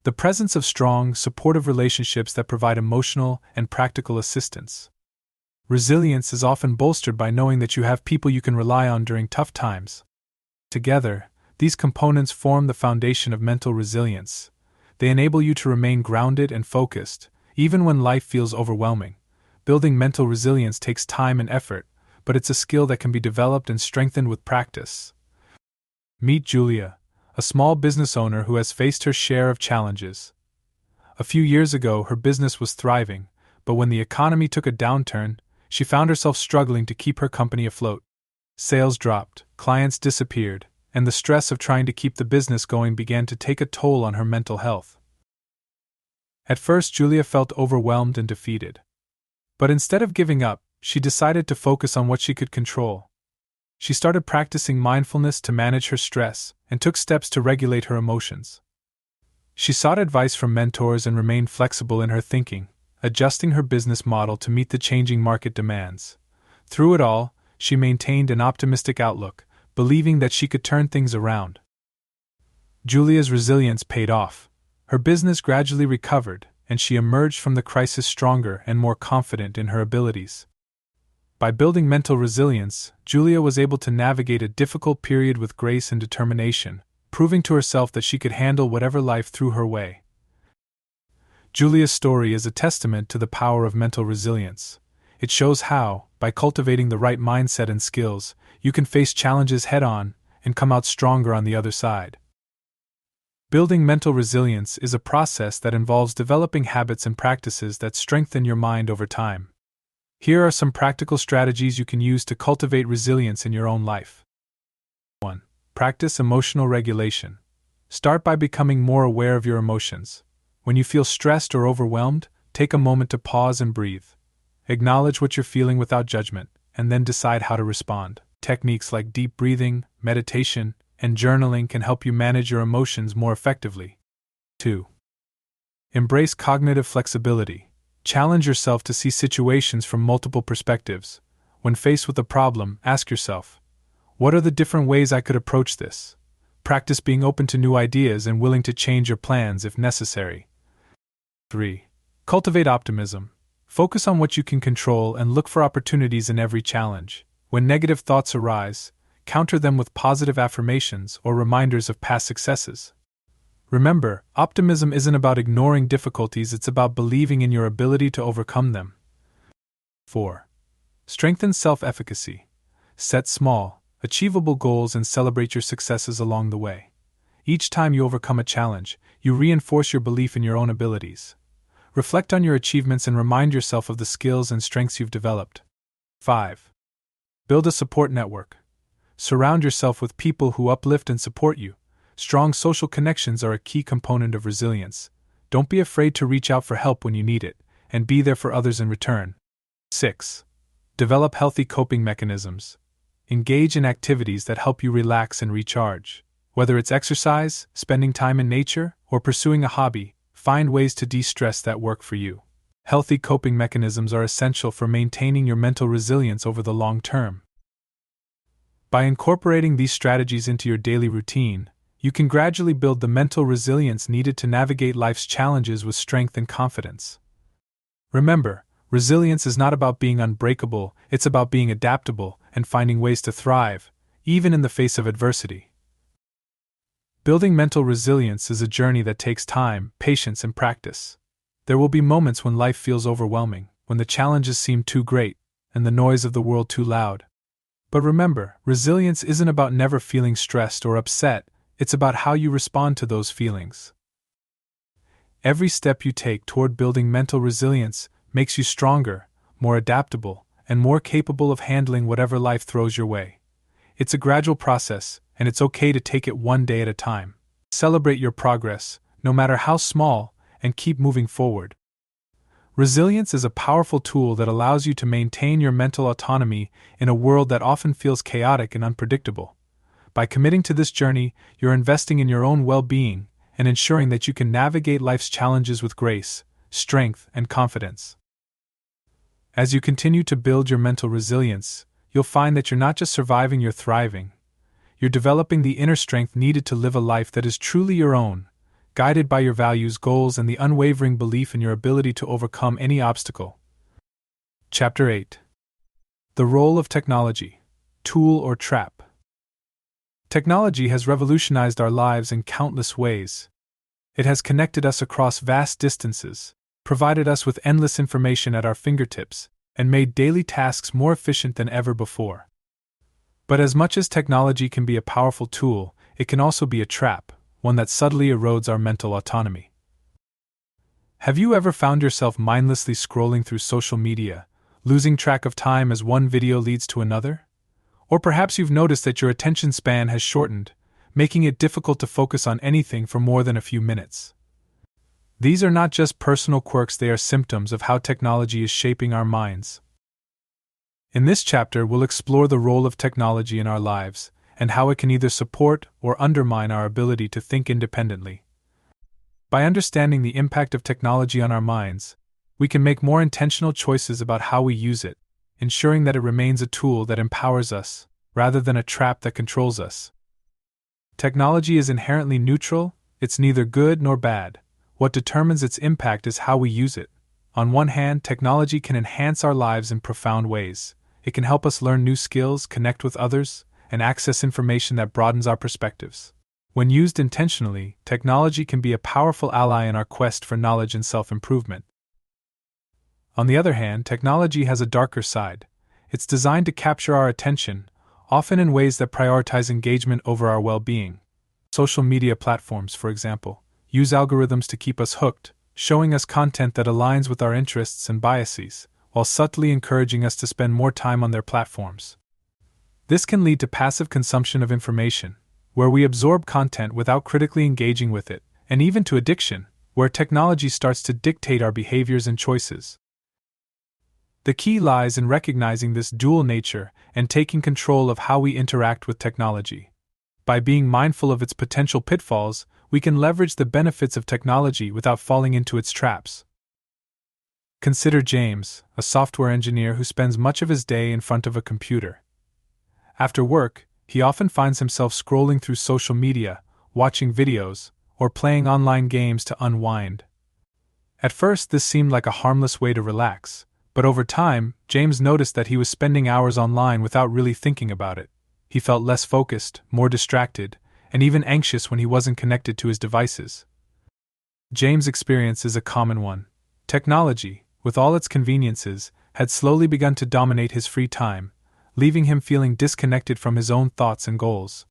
The presence of strong, supportive relationships that provide emotional and practical assistance. Resilience is often bolstered by knowing that you have people you can rely on during tough times. Together, these components form the foundation of mental resilience. They enable you to remain grounded and focused, even when life feels overwhelming. Building mental resilience takes time and effort, but it's a skill that can be developed and strengthened with practice. Meet Julia, a small business owner who has faced her share of challenges. A few years ago, her business was thriving, but when the economy took a downturn, she found herself struggling to keep her company afloat. Sales dropped, clients disappeared, and the stress of trying to keep the business going began to take a toll on her mental health. At first, Julia felt overwhelmed and defeated. But instead of giving up, she decided to focus on what she could control. She started practicing mindfulness to manage her stress and took steps to regulate her emotions. She sought advice from mentors and remained flexible in her thinking, adjusting her business model to meet the changing market demands. Through it all, she maintained an optimistic outlook, believing that she could turn things around. Julia's resilience paid off. Her business gradually recovered, and she emerged from the crisis stronger and more confident in her abilities. By building mental resilience, Julia was able to navigate a difficult period with grace and determination, proving to herself that she could handle whatever life threw her way. Julia's story is a testament to the power of mental resilience. It shows how, by cultivating the right mindset and skills, you can face challenges head-on and come out stronger on the other side. Building mental resilience is a process that involves developing habits and practices that strengthen your mind over time. Here are some practical strategies you can use to cultivate resilience in your own life. 1. Practice emotional regulation. Start by becoming more aware of your emotions. When you feel stressed or overwhelmed, take a moment to pause and breathe. Acknowledge what you're feeling without judgment, and then decide how to respond. Techniques like deep breathing, meditation, and journaling can help you manage your emotions more effectively. 2. Embrace cognitive flexibility. Challenge yourself to see situations from multiple perspectives. When faced with a problem, ask yourself, what are the different ways I could approach this? Practice being open to new ideas and willing to change your plans if necessary. 3. Cultivate optimism. Focus on what you can control and look for opportunities in every challenge. When negative thoughts arise, counter them with positive affirmations or reminders of past successes. Remember, optimism isn't about ignoring difficulties, it's about believing in your ability to overcome them. 4. Strengthen self-efficacy. Set small, achievable goals and celebrate your successes along the way. Each time you overcome a challenge, you reinforce your belief in your own abilities. Reflect on your achievements and remind yourself of the skills and strengths you've developed. 5. Build a support network. Surround yourself with people who uplift and support you. Strong social connections are a key component of resilience. Don't be afraid to reach out for help when you need it, and be there for others in return. 6. Develop healthy coping mechanisms. Engage in activities that help you relax and recharge. Whether it's exercise, spending time in nature, or pursuing a hobby, find ways to de-stress that work for you. Healthy coping mechanisms are essential for maintaining your mental resilience over the long term. By incorporating these strategies into your daily routine, you can gradually build the mental resilience needed to navigate life's challenges with strength and confidence. Remember, resilience is not about being unbreakable, it's about being adaptable and finding ways to thrive, even in the face of adversity. Building mental resilience is a journey that takes time, patience, and practice. There will be moments when life feels overwhelming, when the challenges seem too great, and the noise of the world too loud. But remember, resilience isn't about never feeling stressed or upset, it's about how you respond to those feelings. Every step you take toward building mental resilience makes you stronger, more adaptable, and more capable of handling whatever life throws your way. It's a gradual process, and it's okay to take it one day at a time. Celebrate your progress, no matter how small, and keep moving forward. Resilience is a powerful tool that allows you to maintain your mental autonomy in a world that often feels chaotic and unpredictable. By committing to this journey, you're investing in your own well-being and ensuring that you can navigate life's challenges with grace, strength, and confidence. As you continue to build your mental resilience, you'll find that you're not just surviving, you're thriving. You're developing the inner strength needed to live a life that is truly your own, guided by your values, goals, and the unwavering belief in your ability to overcome any obstacle. Chapter 8. The Role of Technology, Tool or Trap. Technology has revolutionized our lives in countless ways. It has connected us across vast distances, provided us with endless information at our fingertips, and made daily tasks more efficient than ever before. But as much as technology can be a powerful tool, it can also be a trap, one that subtly erodes our mental autonomy. Have you ever found yourself mindlessly scrolling through social media, losing track of time as one video leads to another? Or perhaps you've noticed that your attention span has shortened, making it difficult to focus on anything for more than a few minutes. These are not just personal quirks, they are symptoms of how technology is shaping our minds. In this chapter, we'll explore the role of technology in our lives, and how it can either support or undermine our ability to think independently. By understanding the impact of technology on our minds, we can make more intentional choices about how we use it, ensuring that it remains a tool that empowers us, rather than a trap that controls us. Technology is inherently neutral, it's neither good nor bad. What determines its impact is how we use it. On one hand, technology can enhance our lives in profound ways. It can help us learn new skills, connect with others, and access information that broadens our perspectives. When used intentionally, technology can be a powerful ally in our quest for knowledge and self-improvement. On the other hand, technology has a darker side. It's designed to capture our attention, often in ways that prioritize engagement over our well-being. Social media platforms, for example, use algorithms to keep us hooked, showing us content that aligns with our interests and biases, while subtly encouraging us to spend more time on their platforms. This can lead to passive consumption of information, where we absorb content without critically engaging with it, and even to addiction, where technology starts to dictate our behaviors and choices. The key lies in recognizing this dual nature and taking control of how we interact with technology. By being mindful of its potential pitfalls, we can leverage the benefits of technology without falling into its traps. Consider James, a software engineer who spends much of his day in front of a computer. After work, he often finds himself scrolling through social media, watching videos, or playing online games to unwind. At first, this seemed like a harmless way to relax, but over time, James noticed that he was spending hours online without really thinking about it. He felt less focused, more distracted, and even anxious when he wasn't connected to his devices. James' experience is a common one. Technology, with all its conveniences, had slowly begun to dominate his free time, leaving him feeling disconnected from his own thoughts and goals.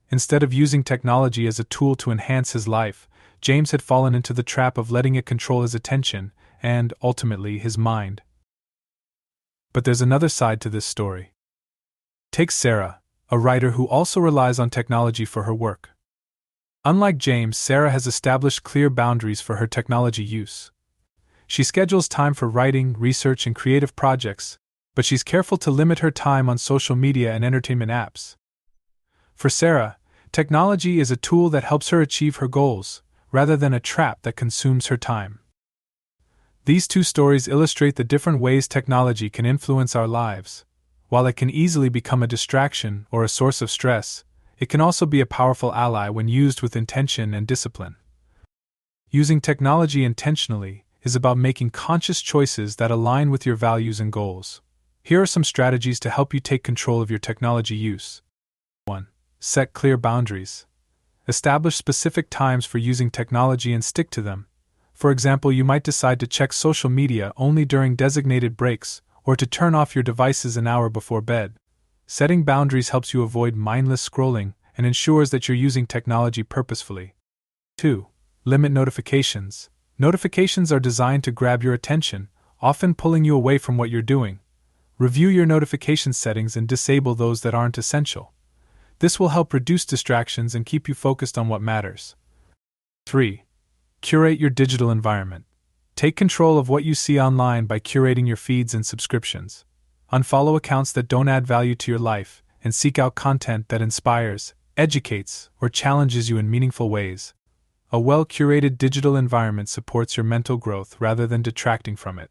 Instead of using technology as a tool to enhance his life, James had fallen into the trap of letting it control his attention and, ultimately, his mind. But there's another side to this story. Take Sarah, a writer who also relies on technology for her work. Unlike James, Sarah has established clear boundaries for her technology use. She schedules time for writing, research, and creative projects, but she's careful to limit her time on social media and entertainment apps. For Sarah, technology is a tool that helps her achieve her goals, rather than a trap that consumes her time. These two stories illustrate the different ways technology can influence our lives. While it can easily become a distraction or a source of stress, it can also be a powerful ally when used with intention and discipline. Using technology intentionally is about making conscious choices that align with your values and goals. Here are some strategies to help you take control of your technology use. 1. Set clear boundaries. Establish specific times for using technology and stick to them. For example, you might decide to check social media only during designated breaks, or to turn off your devices an hour before bed. Setting boundaries helps you avoid mindless scrolling and ensures that you're using technology purposefully. 2. Limit notifications. Notifications are designed to grab your attention, often pulling you away from what you're doing. Review your notification settings and disable those that aren't essential. This will help reduce distractions and keep you focused on what matters. 3. Curate your digital environment. Take control of what you see online by curating your feeds and subscriptions. Unfollow accounts that don't add value to your life, and seek out content that inspires, educates, or challenges you in meaningful ways. A well-curated digital environment supports your mental growth rather than detracting from it.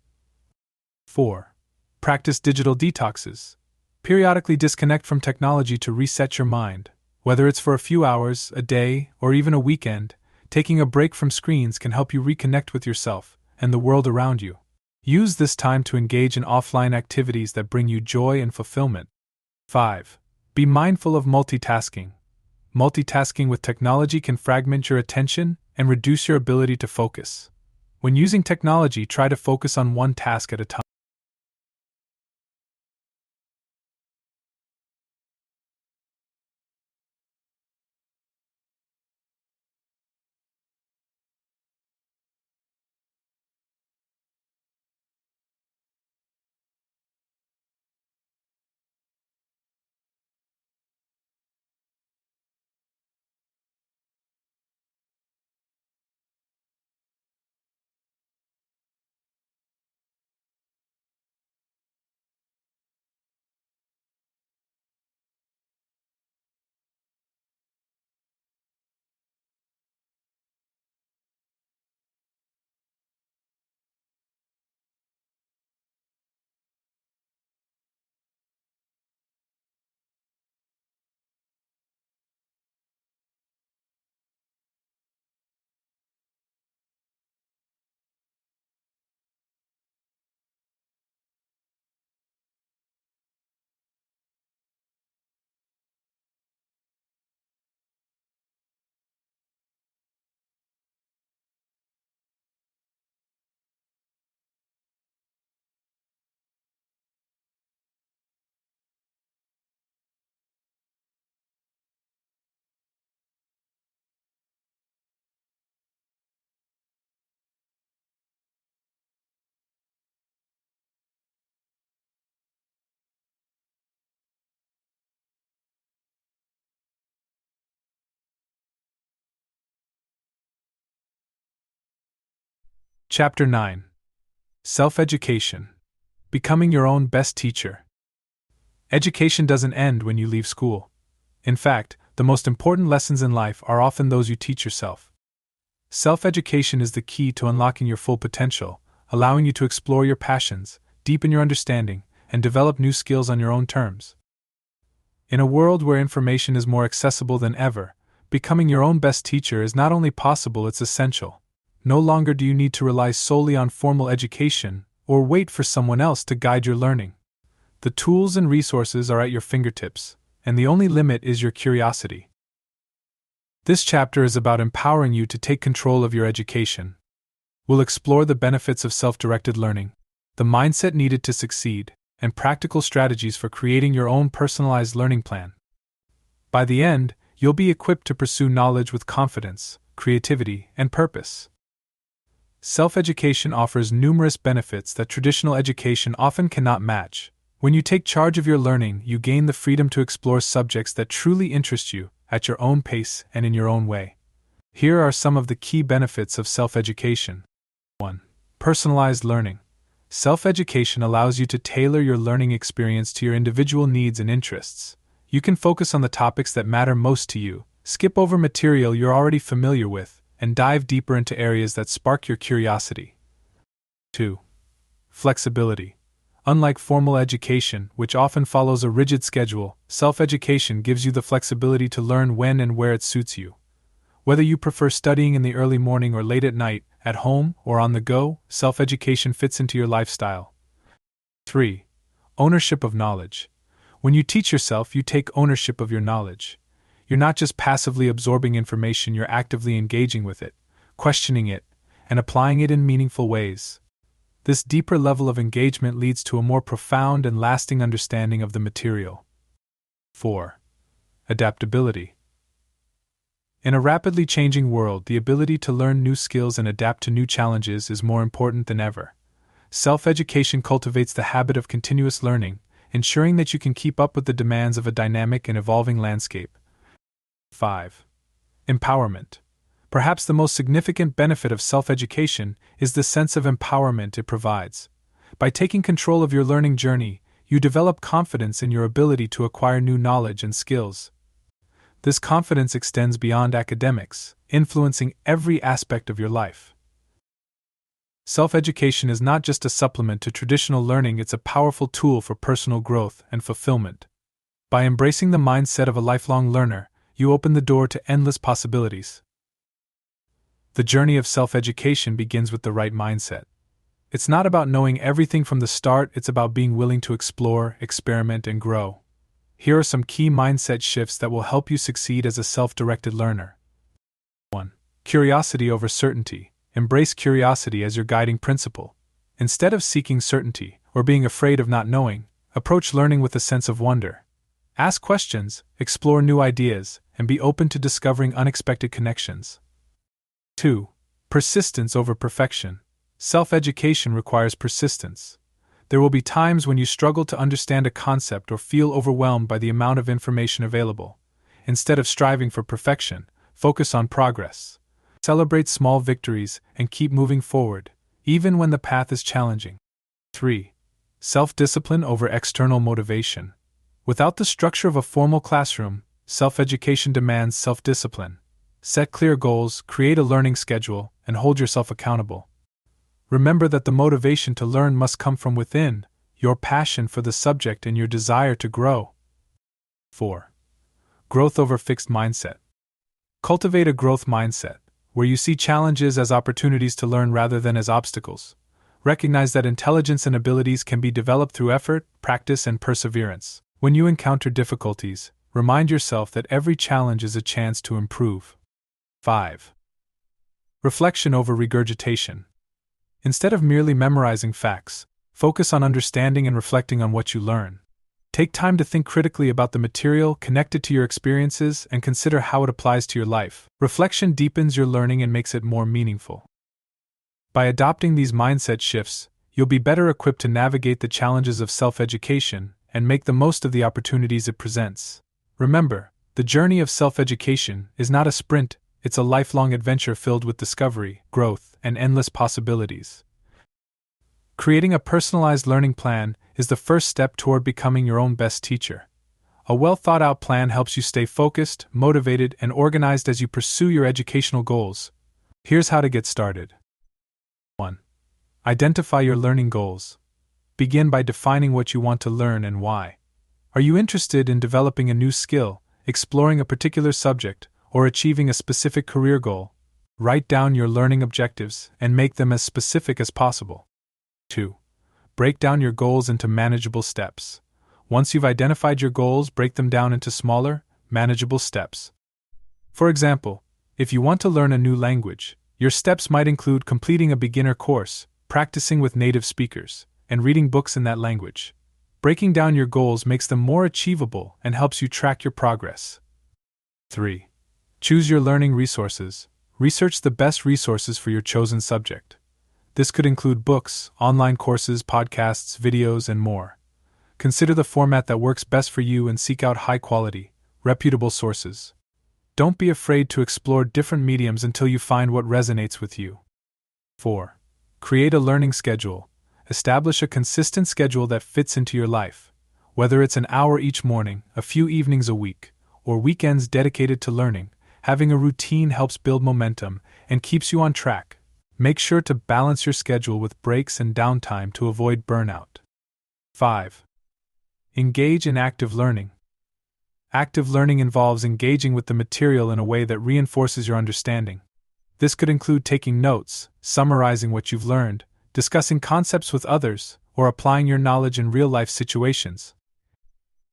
4. Practice digital detoxes. Periodically disconnect from technology to reset your mind. Whether it's for a few hours, a day, or even a weekend, taking a break from screens can help you reconnect with yourself and the world around you. Use this time to engage in offline activities that bring you joy and fulfillment. 5. Be mindful of multitasking. Multitasking with technology can fragment your attention and reduce your ability to focus. When using technology, try to focus on one task at a time. Chapter 9. Self-Education. Becoming your own best teacher. Education doesn't end when you leave school. In fact, the most important lessons in life are often those you teach yourself. Self-education is the key to unlocking your full potential, allowing you to explore your passions, deepen your understanding, and develop new skills on your own terms. In a world where information is more accessible than ever, becoming your own best teacher is not only possible, it's essential. No longer do you need to rely solely on formal education or wait for someone else to guide your learning. The tools and resources are at your fingertips, and the only limit is your curiosity. This chapter is about empowering you to take control of your education. We'll explore the benefits of self-directed learning, the mindset needed to succeed, and practical strategies for creating your own personalized learning plan. By the end, you'll be equipped to pursue knowledge with confidence, creativity, and purpose. Self-education offers numerous benefits that traditional education often cannot match. When you take charge of your learning, you gain the freedom to explore subjects that truly interest you, at your own pace and in your own way. Here are some of the key benefits of self-education. 1. Personalized learning. Self-education allows you to tailor your learning experience to your individual needs and interests. You can focus on the topics that matter most to you, skip over material you're already familiar with, and dive deeper into areas that spark your curiosity. 2. Flexibility. Unlike formal education, which often follows a rigid schedule, self-education gives you the flexibility to learn when and where it suits you. Whether you prefer studying in the early morning or late at night, at home or on the go, self-education fits into your lifestyle. 3. Ownership of knowledge. When you teach yourself, you take ownership of your knowledge. You're not just passively absorbing information, you're actively engaging with it, questioning it, and applying it in meaningful ways. This deeper level of engagement leads to a more profound and lasting understanding of the material. 4. Adaptability. In a rapidly changing world, the ability to learn new skills and adapt to new challenges is more important than ever. Self-education cultivates the habit of continuous learning, ensuring that you can keep up with the demands of a dynamic and evolving landscape. 5. Empowerment. Perhaps the most significant benefit of self-education is the sense of empowerment it provides. By taking control of your learning journey, you develop confidence in your ability to acquire new knowledge and skills. This confidence extends beyond academics, influencing every aspect of your life. Self-education is not just a supplement to traditional learning, it's a powerful tool for personal growth and fulfillment. By embracing the mindset of a lifelong learner, you open the door to endless possibilities. The journey of self-education begins with the right mindset. It's not about knowing everything from the start, it's about being willing to explore, experiment, and grow. Here are some key mindset shifts that will help you succeed as a self-directed learner. 1. Curiosity over certainty. Embrace curiosity as your guiding principle. Instead of seeking certainty or being afraid of not knowing, approach learning with a sense of wonder. Ask questions, explore new ideas, and be open to discovering unexpected connections. 2. Persistence over perfection. Self-education requires persistence. There will be times when you struggle to understand a concept or feel overwhelmed by the amount of information available. Instead of striving for perfection, focus on progress. Celebrate small victories and keep moving forward, even when the path is challenging. 3. Self-discipline over external motivation. Without the structure of a formal classroom, self-education demands self-discipline. Set clear goals, create a learning schedule, and hold yourself accountable. Remember that the motivation to learn must come from within, your passion for the subject and your desire to grow. 4. Growth over fixed mindset. Cultivate a growth mindset, where you see challenges as opportunities to learn rather than as obstacles. Recognize that intelligence and abilities can be developed through effort, practice, and perseverance. When you encounter difficulties, remind yourself that every challenge is a chance to improve. 5. Reflection over regurgitation. Instead of merely memorizing facts, focus on understanding and reflecting on what you learn. Take time to think critically about the material, connect it to your experiences, and consider how it applies to your life. Reflection deepens your learning and makes it more meaningful. By adopting these mindset shifts, you'll be better equipped to navigate the challenges of self-education and make the most of the opportunities it presents. Remember, the journey of self-education is not a sprint, it's a lifelong adventure filled with discovery, growth, and endless possibilities. Creating a personalized learning plan is the first step toward becoming your own best teacher. A well-thought-out plan helps you stay focused, motivated, and organized as you pursue your educational goals. Here's how to get started. 1. Identify your learning goals. Begin by defining what you want to learn and why. Are you interested in developing a new skill, exploring a particular subject, or achieving a specific career goal? Write down your learning objectives and make them as specific as possible. 2. Break down your goals into manageable steps. Once you've identified your goals, break them down into smaller, manageable steps. For example, if you want to learn a new language, your steps might include completing a beginner course, practicing with native speakers, and reading books in that language. Breaking down your goals makes them more achievable and helps you track your progress. 3. Choose your learning resources. Research the best resources for your chosen subject. This could include books, online courses, podcasts, videos, and more. Consider the format that works best for you and seek out high-quality, reputable sources. Don't be afraid to explore different mediums until you find what resonates with you. 4. Create a learning schedule. Establish a consistent schedule that fits into your life. Whether it's an hour each morning, a few evenings a week, or weekends dedicated to learning, having a routine helps build momentum and keeps you on track. Make sure to balance your schedule with breaks and downtime to avoid burnout. 5. Engage in active learning. Active learning involves engaging with the material in a way that reinforces your understanding. This could include taking notes, summarizing what you've learned, discussing concepts with others, or applying your knowledge in real-life situations.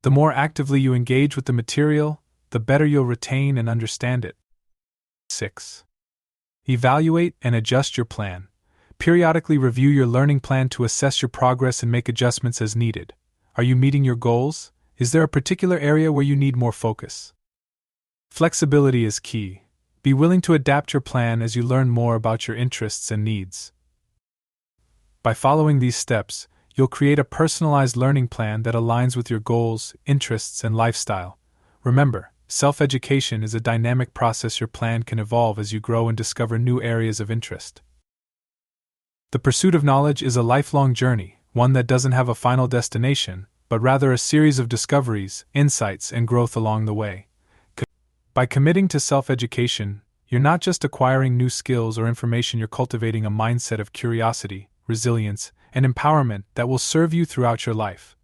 The more actively you engage with the material, the better you'll retain and understand it. 6. Evaluate and adjust your plan. Periodically review your learning plan to assess your progress and make adjustments as needed. Are you meeting your goals? Is there a particular area where you need more focus? Flexibility is key. Be willing to adapt your plan as you learn more about your interests and needs. By following these steps, you'll create a personalized learning plan that aligns with your goals, interests, and lifestyle. Remember, self-education is a dynamic process. Your plan can evolve as you grow and discover new areas of interest. The pursuit of knowledge is a lifelong journey, one that doesn't have a final destination, but rather a series of discoveries, insights, and growth along the way. By committing to self-education, You're not just acquiring new skills or information, you're cultivating a mindset of curiosity, resilience, and empowerment that will serve you throughout your life.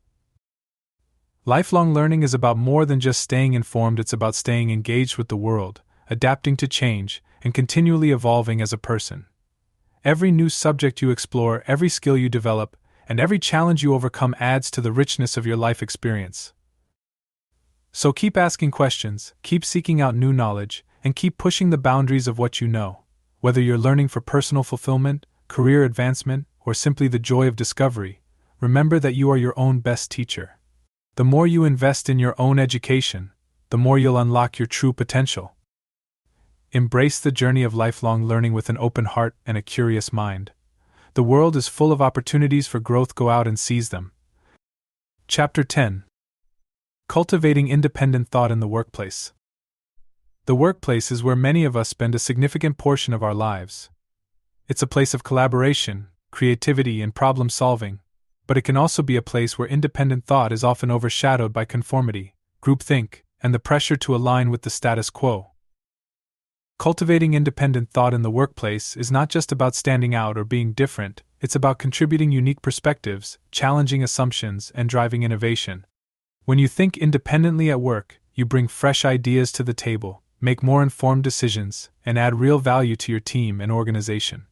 Lifelong learning is about more than just staying informed, it's about staying engaged with the world, adapting to change, and continually evolving as a person. Every new subject you explore, every skill you develop, and every challenge you overcome adds to the richness of your life experience. So keep asking questions, keep seeking out new knowledge, and keep pushing the boundaries of what you know. Whether you're learning for personal fulfillment, career advancement, or simply the joy of discovery, remember that you are your own best teacher. The more you invest in your own education, the more you'll unlock your true potential. Embrace the journey of lifelong learning with an open heart and a curious mind. The world is full of opportunities for growth. Go out and seize them. Chapter 10. Cultivating Independent Thought in the Workplace. The workplace is where many of us spend a significant portion of our lives. It's a place of collaboration, creativity, and problem solving, but it can also be a place where independent thought is often overshadowed by conformity, groupthink, and the pressure to align with the status quo. Cultivating independent thought in the workplace is not just about standing out or being different, it's about contributing unique perspectives, challenging assumptions, and driving innovation. When you think independently at work, you bring fresh ideas to the table, make more informed decisions, and add real value to your team and organization.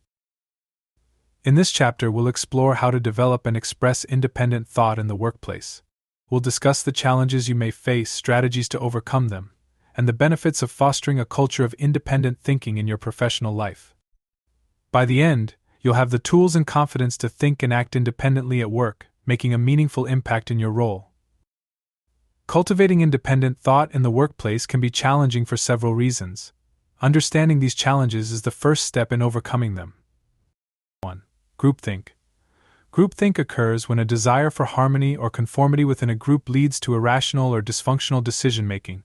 In this chapter, we'll explore how to develop and express independent thought in the workplace. We'll discuss the challenges you may face, strategies to overcome them, and the benefits of fostering a culture of independent thinking in your professional life. By the end, you'll have the tools and confidence to think and act independently at work, making a meaningful impact in your role. Cultivating independent thought in the workplace can be challenging for several reasons. Understanding these challenges is the first step in overcoming them. 1. Groupthink. Groupthink occurs when a desire for harmony or conformity within a group leads to irrational or dysfunctional decision-making.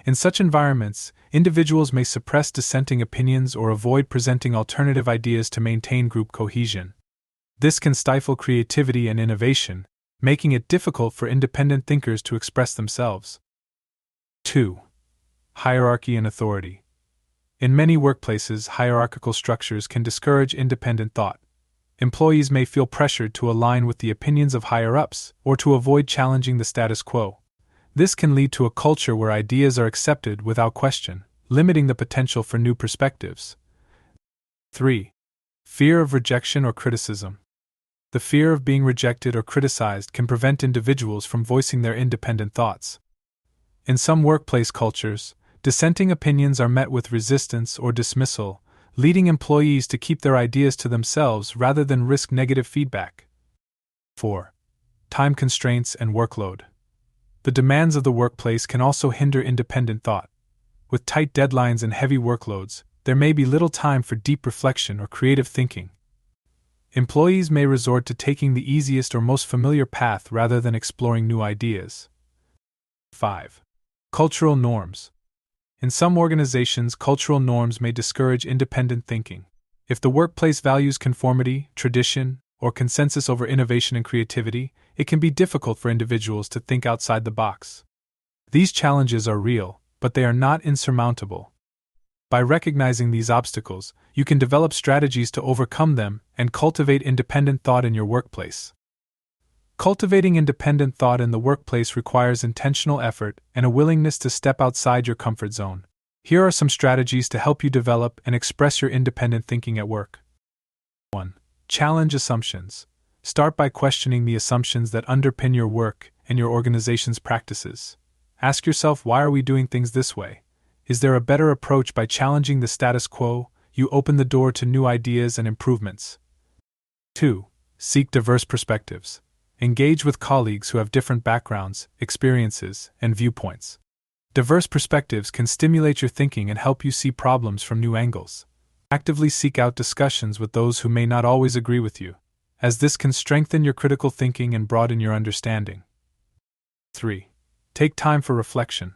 In such environments, individuals may suppress dissenting opinions or avoid presenting alternative ideas to maintain group cohesion. This can stifle creativity and innovation, making it difficult for independent thinkers to express themselves. 2. Hierarchy and authority. In many workplaces, hierarchical structures can discourage independent thought. Employees may feel pressured to align with the opinions of higher-ups or to avoid challenging the status quo. This can lead to a culture where ideas are accepted without question, limiting the potential for new perspectives. 3. Fear of rejection or criticism. The fear of being rejected or criticized can prevent individuals from voicing their independent thoughts. In some workplace cultures, dissenting opinions are met with resistance or dismissal, leading employees to keep their ideas to themselves rather than risk negative feedback. 4. Time constraints and workload. The demands of the workplace can also hinder independent thought. With tight deadlines and heavy workloads, there may be little time for deep reflection or creative thinking. Employees may resort to taking the easiest or most familiar path rather than exploring new ideas. 5. Cultural norms. In some organizations, cultural norms may discourage independent thinking. If the workplace values conformity, tradition, or consensus over innovation and creativity, it can be difficult for individuals to think outside the box. These challenges are real, but they are not insurmountable. By recognizing these obstacles, you can develop strategies to overcome them and cultivate independent thought in your workplace. Cultivating independent thought in the workplace requires intentional effort and a willingness to step outside your comfort zone. Here are some strategies to help you develop and express your independent thinking at work. 1. Challenge assumptions. Start by questioning the assumptions that underpin your work and your organization's practices. Ask yourself, why are we doing things this way? Is there a better approach? By challenging the status quo, you open the door to new ideas and improvements. 2. Seek diverse perspectives. Engage with colleagues who have different backgrounds, experiences, and viewpoints. Diverse perspectives can stimulate your thinking and help you see problems from new angles. Actively seek out discussions with those who may not always agree with you, as this can strengthen your critical thinking and broaden your understanding. 3. Take time for reflection.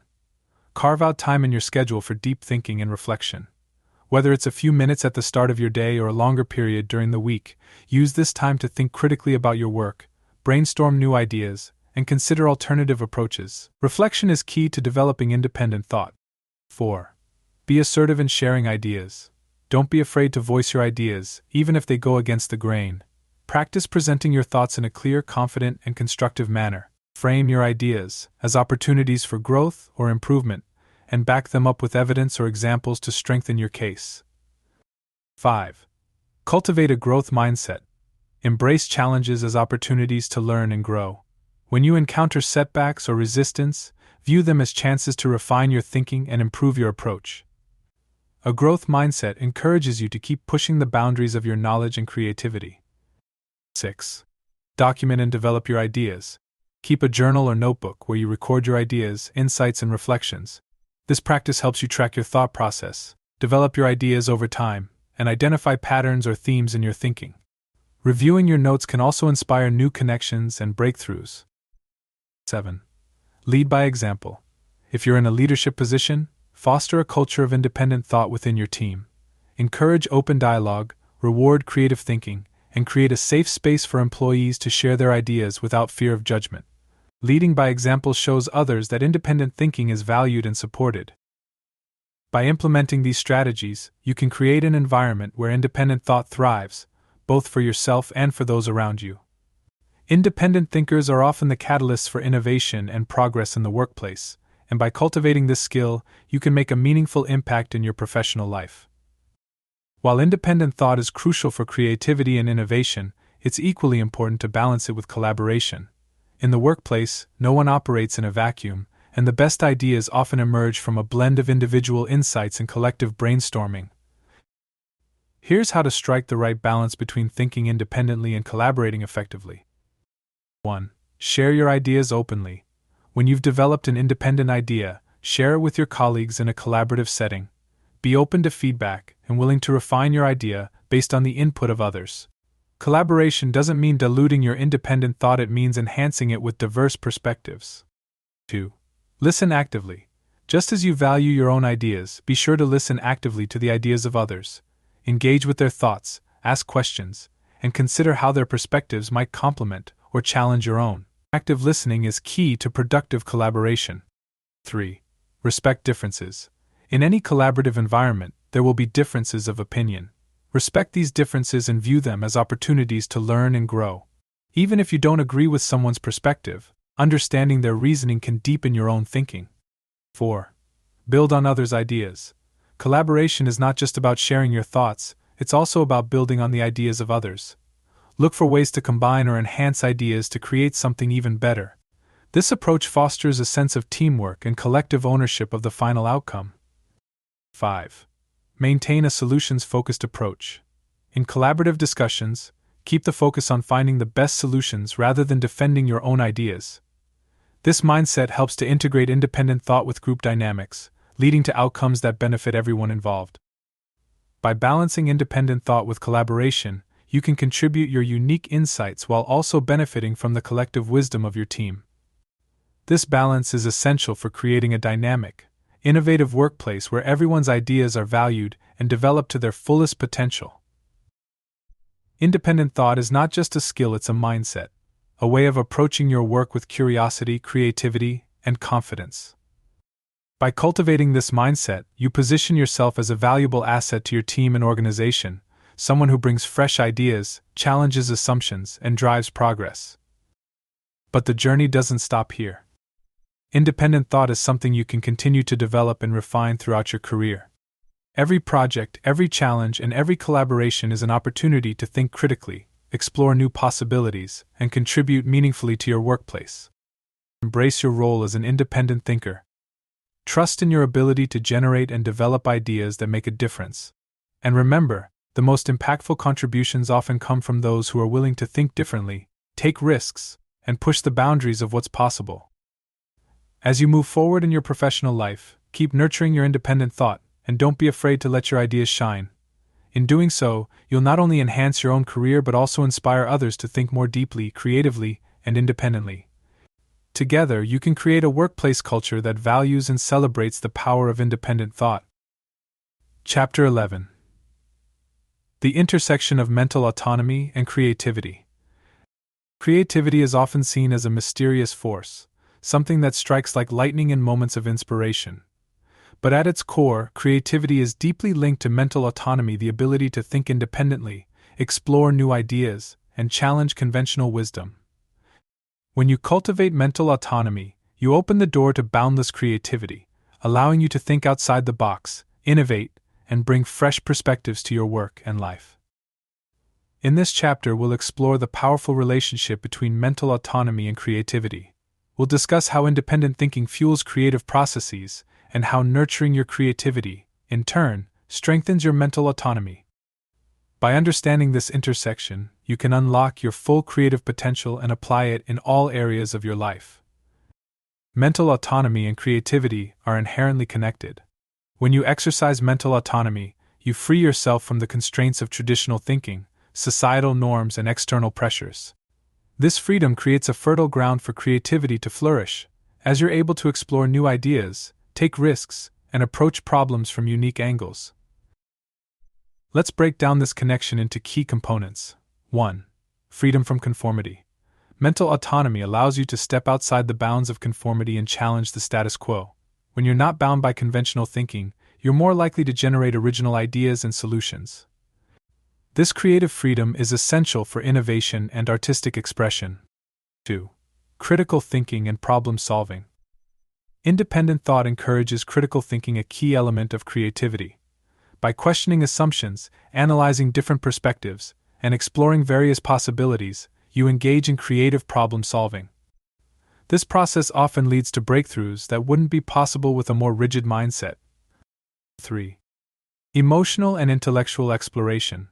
Carve out time in your schedule for deep thinking and reflection. Whether it's a few minutes at the start of your day or a longer period during the week, use this time to think critically about your work, brainstorm new ideas, and consider alternative approaches. Reflection is key to developing independent thought. 4. Be assertive in sharing ideas. Don't be afraid to voice your ideas, even if they go against the grain. Practice presenting your thoughts in a clear, confident, and constructive manner. Frame your ideas as opportunities for growth or improvement, and back them up with evidence or examples to strengthen your case. 5. Cultivate a growth mindset. Embrace challenges as opportunities to learn and grow. When you encounter setbacks or resistance, view them as chances to refine your thinking and improve your approach. A growth mindset encourages you to keep pushing the boundaries of your knowledge and creativity. 6. Document and develop your ideas. Keep a journal or notebook where you record your ideas, insights, and reflections. This practice helps you track your thought process, develop your ideas over time, and identify patterns or themes in your thinking. Reviewing your notes can also inspire new connections and breakthroughs. 7. Lead by example. If you're in a leadership position, foster a culture of independent thought within your team. Encourage open dialogue, reward creative thinking, and create a safe space for employees to share their ideas without fear of judgment. Leading by example shows others that independent thinking is valued and supported. By implementing these strategies, you can create an environment where independent thought thrives, both for yourself and for those around you. Independent thinkers are often the catalysts for innovation and progress in the workplace, and by cultivating this skill, you can make a meaningful impact in your professional life. While independent thought is crucial for creativity and innovation, it's equally important to balance it with collaboration. In the workplace, no one operates in a vacuum, and the best ideas often emerge from a blend of individual insights and collective brainstorming. Here's how to strike the right balance between thinking independently and collaborating effectively. 1. Share your ideas openly. When you've developed an independent idea, share it with your colleagues in a collaborative setting. Be open to feedback and willing to refine your idea based on the input of others. Collaboration doesn't mean diluting your independent thought, it means enhancing it with diverse perspectives. 2. Listen actively. Just as you value your own ideas, be sure to listen actively to the ideas of others. Engage with their thoughts, ask questions, and consider how their perspectives might complement or challenge your own. Active listening is key to productive collaboration. 3. Respect differences. In any collaborative environment, there will be differences of opinion. Respect these differences and view them as opportunities to learn and grow. Even if you don't agree with someone's perspective, understanding their reasoning can deepen your own thinking. 4. Build on others' ideas. Collaboration is not just about sharing your thoughts, it's also about building on the ideas of others. Look for ways to combine or enhance ideas to create something even better. This approach fosters a sense of teamwork and collective ownership of the final outcome. 5. Maintain a solutions-focused approach. In collaborative discussions, keep the focus on finding the best solutions rather than defending your own ideas. This mindset helps to integrate independent thought with group dynamics, leading to outcomes that benefit everyone involved. By balancing independent thought with collaboration, you can contribute your unique insights while also benefiting from the collective wisdom of your team. This balance is essential for creating a dynamic, innovative workplace where everyone's ideas are valued and developed to their fullest potential. Independent thought is not just a skill, it's a mindset, a way of approaching your work with curiosity, creativity, and confidence. By cultivating this mindset, you position yourself as a valuable asset to your team and organization, someone who brings fresh ideas, challenges assumptions, and drives progress. But the journey doesn't stop here. Independent thought is something you can continue to develop and refine throughout your career. Every project, every challenge, and every collaboration is an opportunity to think critically, explore new possibilities, and contribute meaningfully to your workplace. Embrace your role as an independent thinker. Trust in your ability to generate and develop ideas that make a difference. And remember, the most impactful contributions often come from those who are willing to think differently, take risks, and push the boundaries of what's possible. As you move forward in your professional life, keep nurturing your independent thought, and don't be afraid to let your ideas shine. In doing so, you'll not only enhance your own career but also inspire others to think more deeply, creatively, and independently. Together, you can create a workplace culture that values and celebrates the power of independent thought. Chapter 11. The intersection of mental autonomy and creativity. Creativity is often seen as a mysterious force, something that strikes like lightning in moments of inspiration. But at its core, creativity is deeply linked to mental autonomy, the ability to think independently, explore new ideas, and challenge conventional wisdom. When you cultivate mental autonomy, you open the door to boundless creativity, allowing you to think outside the box, innovate, and bring fresh perspectives to your work and life. In this chapter, we'll explore the powerful relationship between mental autonomy and creativity. We'll discuss how independent thinking fuels creative processes, and how nurturing your creativity, in turn, strengthens your mental autonomy. By understanding this intersection, you can unlock your full creative potential and apply it in all areas of your life. Mental autonomy and creativity are inherently connected. When you exercise mental autonomy, you free yourself from the constraints of traditional thinking, societal norms, and external pressures. This freedom creates a fertile ground for creativity to flourish, as you're able to explore new ideas, take risks, and approach problems from unique angles. Let's break down this connection into key components. 1. Freedom from conformity. Mental autonomy allows you to step outside the bounds of conformity and challenge the status quo. When you're not bound by conventional thinking, you're more likely to generate original ideas and solutions. This creative freedom is essential for innovation and artistic expression. 2. Critical thinking and problem solving. Independent thought encourages critical thinking, a key element of creativity. By questioning assumptions, analyzing different perspectives, and exploring various possibilities, you engage in creative problem solving. This process often leads to breakthroughs that wouldn't be possible with a more rigid mindset. 3. Emotional and intellectual exploration.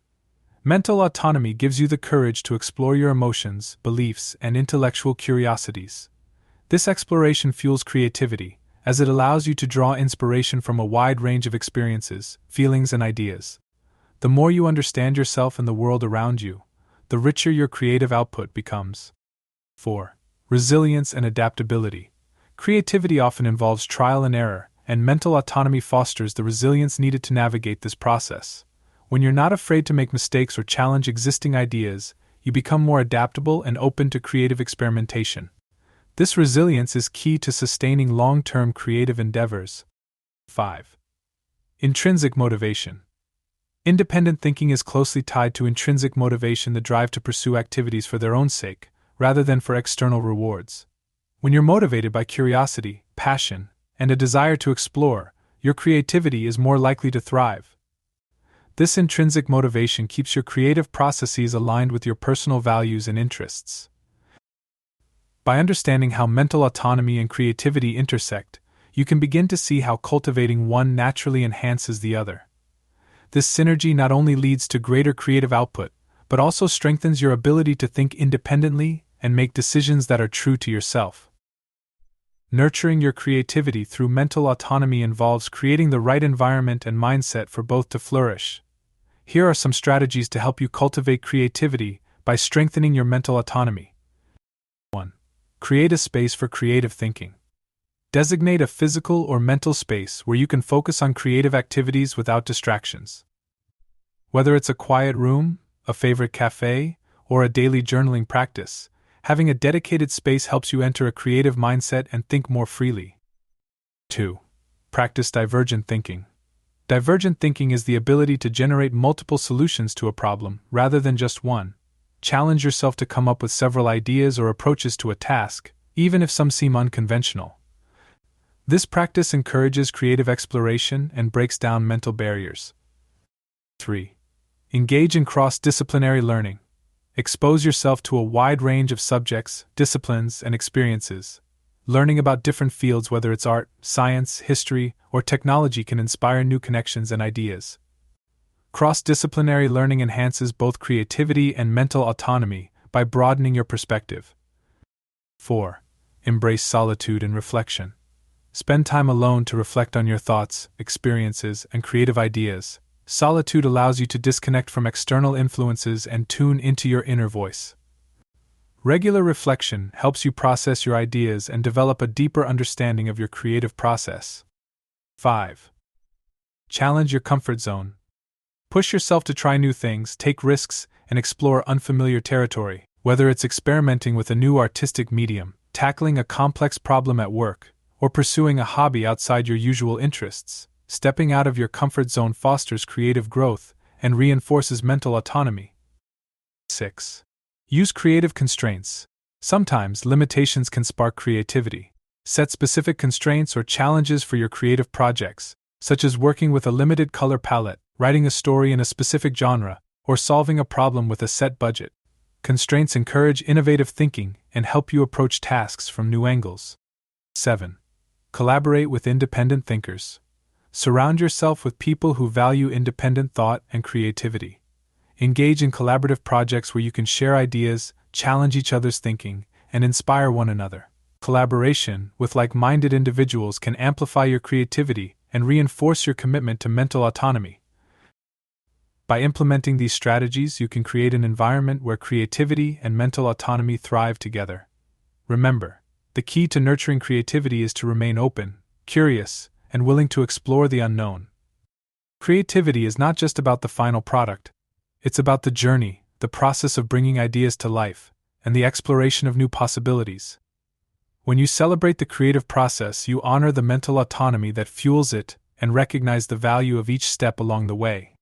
Mental autonomy gives you the courage to explore your emotions, beliefs, and intellectual curiosities. This exploration fuels creativity, as it allows you to draw inspiration from a wide range of experiences, feelings, and ideas. The more you understand yourself and the world around you, the richer your creative output becomes. 4. Resilience and adaptability. Creativity often involves trial and error, and mental autonomy fosters the resilience needed to navigate this process. When you're not afraid to make mistakes or challenge existing ideas, you become more adaptable and open to creative experimentation. This resilience is key to sustaining long-term creative endeavors. 5. Intrinsic motivation. Independent thinking is closely tied to intrinsic motivation, the drive to pursue activities for their own sake, rather than for external rewards. When you're motivated by curiosity, passion, and a desire to explore, your creativity is more likely to thrive. This intrinsic motivation keeps your creative processes aligned with your personal values and interests. By understanding how mental autonomy and creativity intersect, you can begin to see how cultivating one naturally enhances the other. This synergy not only leads to greater creative output, but also strengthens your ability to think independently and make decisions that are true to yourself. Nurturing your creativity through mental autonomy involves creating the right environment and mindset for both to flourish. Here are some strategies to help you cultivate creativity by strengthening your mental autonomy. 1. Create a space for creative thinking. Designate a physical or mental space where you can focus on creative activities without distractions. Whether it's a quiet room, a favorite cafe, or a daily journaling practice, having a dedicated space helps you enter a creative mindset and think more freely. 2. Practice divergent thinking. Divergent thinking is the ability to generate multiple solutions to a problem rather than just one. Challenge yourself to come up with several ideas or approaches to a task, even if some seem unconventional. This practice encourages creative exploration and breaks down mental barriers. 3. Engage in cross-disciplinary learning. Expose yourself to a wide range of subjects, disciplines, and experiences. Learning about different fields, whether it's art, science, history, or technology, can inspire new connections and ideas. Cross-disciplinary learning enhances both creativity and mental autonomy by broadening your perspective. 4. Embrace solitude and reflection. Spend time alone to reflect on your thoughts, experiences, and creative ideas. Solitude allows you to disconnect from external influences and tune into your inner voice. Regular reflection helps you process your ideas and develop a deeper understanding of your creative process. 5. Challenge your comfort zone. Push yourself to try new things, take risks, and explore unfamiliar territory, whether it's experimenting with a new artistic medium, tackling a complex problem at work, or pursuing a hobby outside your usual interests. Stepping out of your comfort zone fosters creative growth and reinforces mental autonomy. 6. Use creative constraints. Sometimes limitations can spark creativity. Set specific constraints or challenges for your creative projects, such as working with a limited color palette, writing a story in a specific genre, or solving a problem with a set budget. Constraints encourage innovative thinking and help you approach tasks from new angles. 7. Collaborate with independent thinkers. Surround yourself with people who value independent thought and creativity. Engage in collaborative projects where you can share ideas, challenge each other's thinking, and inspire one another. Collaboration with like-minded individuals can amplify your creativity and reinforce your commitment to mental autonomy. By implementing these strategies, you can create an environment where creativity and mental autonomy thrive together. Remember, the key to nurturing creativity is to remain open, curious, and willing to explore the unknown. Creativity is not just about the final product, it's about the journey, the process of bringing ideas to life, and the exploration of new possibilities. When you celebrate the creative process, you honor the mental autonomy that fuels it and recognize the value of each step along the way.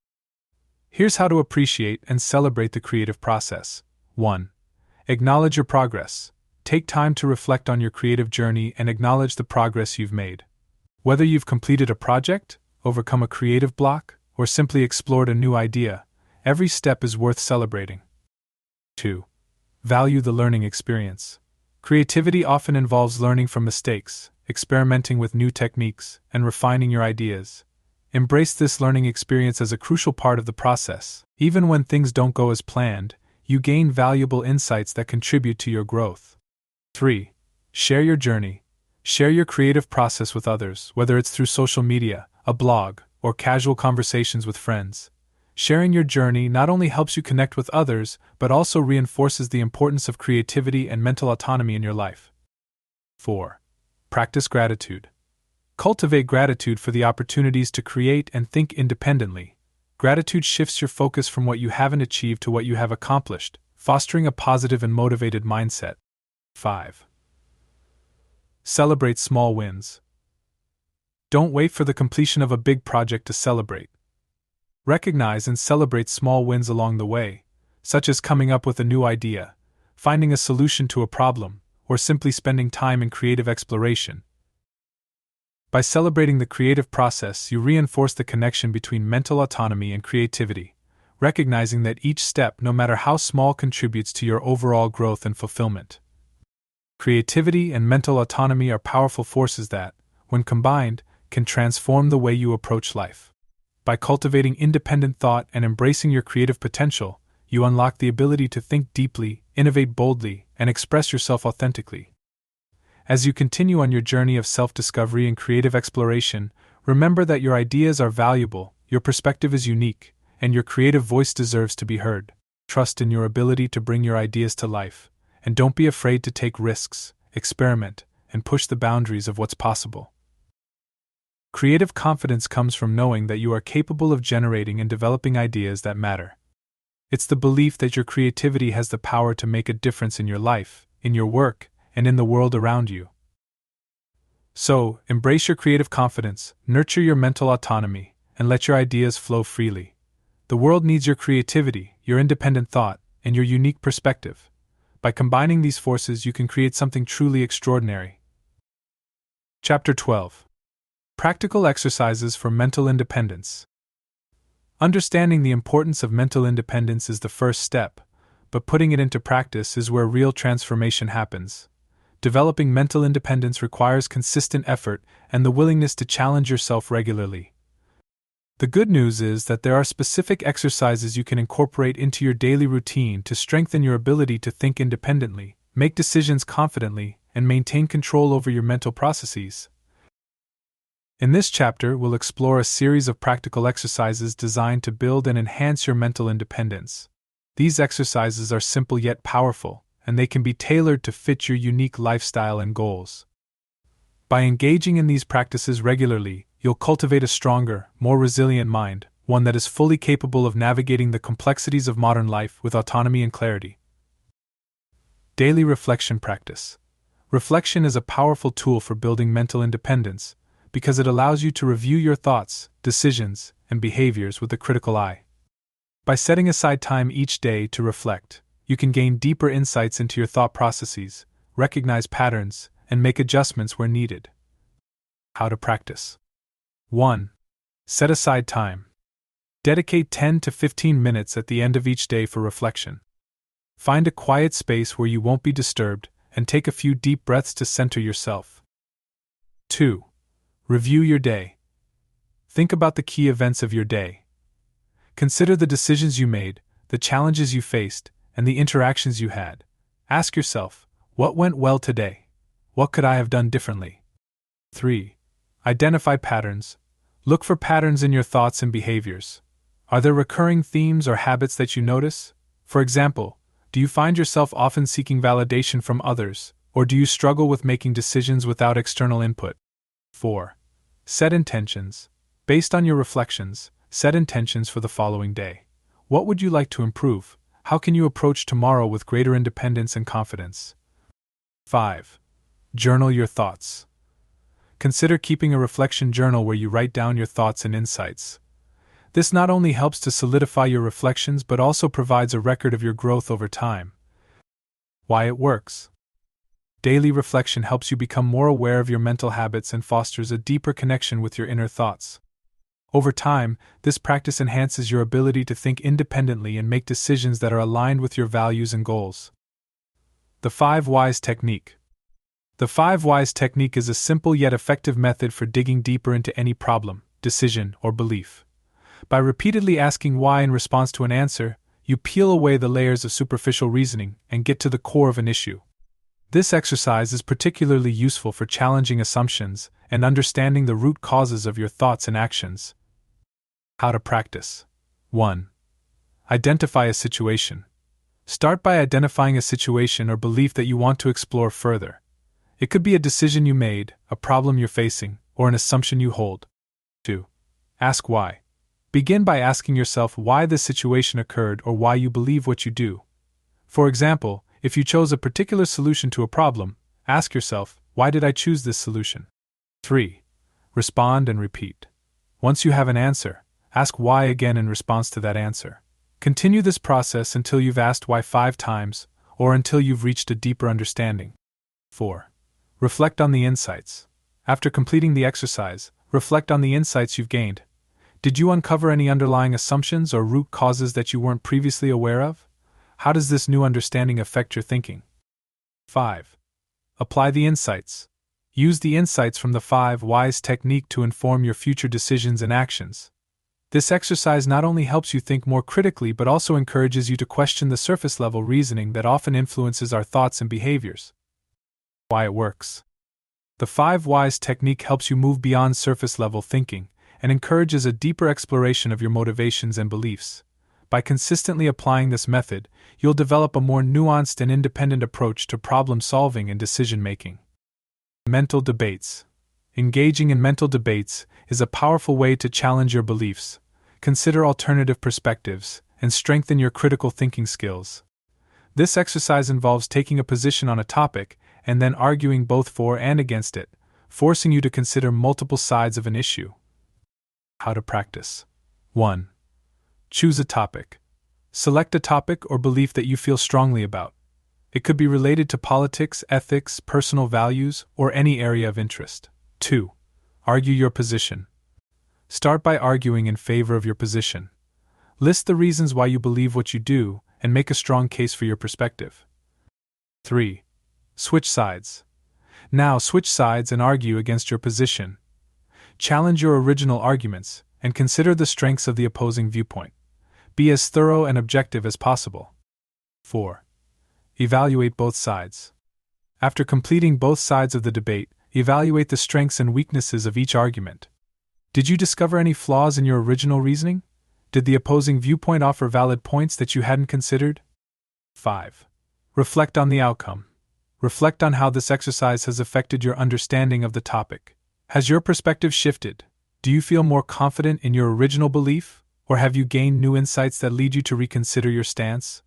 Here's how to appreciate and celebrate the creative process. 1. Acknowledge your progress. Take time to reflect on your creative journey and acknowledge the progress you've made. Whether you've completed a project, overcome a creative block, or simply explored a new idea, every step is worth celebrating. 2. Value the learning experience. Creativity often involves learning from mistakes, experimenting with new techniques, and refining your ideas. Embrace this learning experience as a crucial part of the process. Even when things don't go as planned, you gain valuable insights that contribute to your growth. 3. Share your journey. Share your creative process with others, whether it's through social media, a blog, or casual conversations with friends. Sharing your journey not only helps you connect with others, but also reinforces the importance of creativity and mental autonomy in your life. 4. Practice gratitude. Cultivate gratitude for the opportunities to create and think independently. Gratitude shifts your focus from what you haven't achieved to what you have accomplished, fostering a positive and motivated mindset. 5. Celebrate small wins. Don't wait for the completion of a big project to celebrate. Recognize and celebrate small wins along the way, such as coming up with a new idea, finding a solution to a problem, or simply spending time in creative exploration. By celebrating the creative process, you reinforce the connection between mental autonomy and creativity, recognizing that each step, no matter how small, contributes to your overall growth and fulfillment. Creativity and mental autonomy are powerful forces that, when combined, can transform the way you approach life. By cultivating independent thought and embracing your creative potential, you unlock the ability to think deeply, innovate boldly, and express yourself authentically. As you continue on your journey of self-discovery and creative exploration, remember that your ideas are valuable, your perspective is unique, and your creative voice deserves to be heard. Trust in your ability to bring your ideas to life, and don't be afraid to take risks, experiment, and push the boundaries of what's possible. Creative confidence comes from knowing that you are capable of generating and developing ideas that matter. It's the belief that your creativity has the power to make a difference in your life, in your work, and in the world around you. So, embrace your creative confidence, nurture your mental autonomy, and let your ideas flow freely. The world needs your creativity, your independent thought, and your unique perspective. By combining these forces, you can create something truly extraordinary. Chapter 12. Practical exercises for mental independence. Understanding the importance of mental independence is the first step, but putting it into practice is where real transformation happens. Developing mental independence requires consistent effort and the willingness to challenge yourself regularly. The good news is that there are specific exercises you can incorporate into your daily routine to strengthen your ability to think independently, make decisions confidently, and maintain control over your mental processes. In this chapter, we'll explore a series of practical exercises designed to build and enhance your mental independence. These exercises are simple yet powerful, and they can be tailored to fit your unique lifestyle and goals. By engaging in these practices regularly, you'll cultivate a stronger, more resilient mind, one that is fully capable of navigating the complexities of modern life with autonomy and clarity. Daily reflection practice. Reflection is a powerful tool for building mental independence because it allows you to review your thoughts, decisions, and behaviors with a critical eye. By setting aside time each day to reflect, you can gain deeper insights into your thought processes, recognize patterns, and make adjustments where needed. How to practice. 1. Set aside time. Dedicate 10 to 15 minutes at the end of each day for reflection. Find a quiet space where you won't be disturbed and take a few deep breaths to center yourself. 2. Review your day. Think about the key events of your day. Consider the decisions you made, the challenges you faced, and the interactions you had. Ask yourself, what went well today? What could I have done differently? 3. Identify patterns. Look for patterns in your thoughts and behaviors. Are there recurring themes or habits that you notice? For example, do you find yourself often seeking validation from others, or do you struggle with making decisions without external input? 4. Set intentions. Based on your reflections, set intentions for the following day. What would you like to improve? How can you approach tomorrow with greater independence and confidence? 5. Journal your thoughts. Consider keeping a reflection journal where you write down your thoughts and insights. This not only helps to solidify your reflections but also provides a record of your growth over time. Why it works. Daily reflection helps you become more aware of your mental habits and fosters a deeper connection with your inner thoughts. Over time, this practice enhances your ability to think independently and make decisions that are aligned with your values and goals. The 5 Whys Technique. The 5 Whys Technique is a simple yet effective method for digging deeper into any problem, decision, or belief. By repeatedly asking why in response to an answer, you peel away the layers of superficial reasoning and get to the core of an issue. This exercise is particularly useful for challenging assumptions and understanding the root causes of your thoughts and actions. How to practice. 1. Identify a situation. Start by identifying a situation or belief that you want to explore further. It could be a decision you made, a problem you're facing, or an assumption you hold. 2. Ask why. Begin by asking yourself why this situation occurred or why you believe what you do. For example, if you chose a particular solution to a problem, ask yourself, why did I choose this solution? 3. Respond and repeat. Once you have an answer, ask why again in response to that answer. Continue this process until you've asked why 5 times, or until you've reached a deeper understanding. 4. Reflect on the insights. After completing the exercise, reflect on the insights you've gained. Did you uncover any underlying assumptions or root causes that you weren't previously aware of? How does this new understanding affect your thinking? 5. Apply the insights. Use the insights from the 5 Whys Technique to inform your future decisions and actions. This exercise not only helps you think more critically but also encourages you to question the surface-level reasoning that often influences our thoughts and behaviors. Why it works. The 5 Whys Technique helps you move beyond surface-level thinking and encourages a deeper exploration of your motivations and beliefs. By consistently applying this method, you'll develop a more nuanced and independent approach to problem-solving and decision-making. Mental debates. Engaging in mental debates is a powerful way to challenge your beliefs, consider alternative perspectives, and strengthen your critical thinking skills. This exercise involves taking a position on a topic and then arguing both for and against it, forcing you to consider multiple sides of an issue. How to practice. 1. Choose a topic. Select a topic or belief that you feel strongly about. It could be related to politics, ethics, personal values, or any area of interest. 2. Argue your position. Start by arguing in favor of your position. List the reasons why you believe what you do and make a strong case for your perspective. 3. Switch sides. Now switch sides and argue against your position. Challenge your original arguments and consider the strengths of the opposing viewpoint. Be as thorough and objective as possible. 4. Evaluate both sides. After completing both sides of the debate, evaluate the strengths and weaknesses of each argument. Did you discover any flaws in your original reasoning? Did the opposing viewpoint offer valid points that you hadn't considered? 5. Reflect on the outcome. Reflect on how this exercise has affected your understanding of the topic. Has your perspective shifted? Do you feel more confident in your original belief, or have you gained new insights that lead you to reconsider your stance?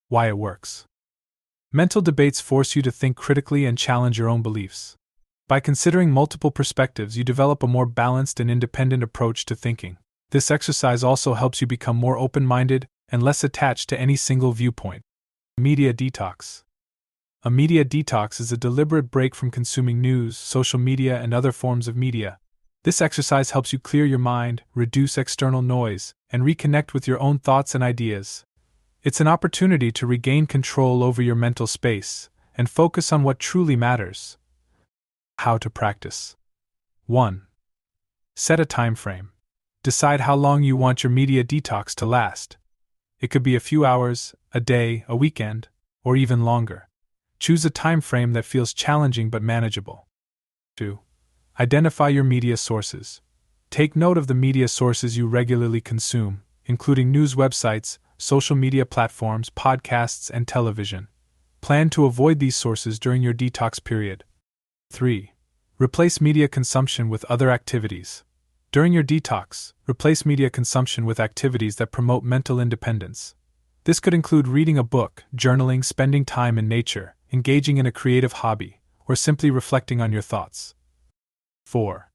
Why it works. Mental debates force you to think critically and challenge your own beliefs. By considering multiple perspectives, you develop a more balanced and independent approach to thinking. This exercise also helps you become more open-minded and less attached to any single viewpoint. Media detox. A media detox is a deliberate break from consuming news, social media, and other forms of media. This exercise helps you clear your mind, reduce external noise, and reconnect with your own thoughts and ideas. It's an opportunity to regain control over your mental space and focus on what truly matters. How to practice. 1. Set a time frame. Decide how long you want your media detox to last. It could be a few hours, a day, a weekend, or even longer. Choose a time frame that feels challenging but manageable. 2. Identify your media sources. Take note of the media sources you regularly consume, including news websites, social media platforms, podcasts, and television. Plan to avoid these sources during your detox period. 3. Replace media consumption with other activities. During your detox, replace media consumption with activities that promote mental independence. This could include reading a book, journaling, spending time in nature, engaging in a creative hobby, or simply reflecting on your thoughts. 4.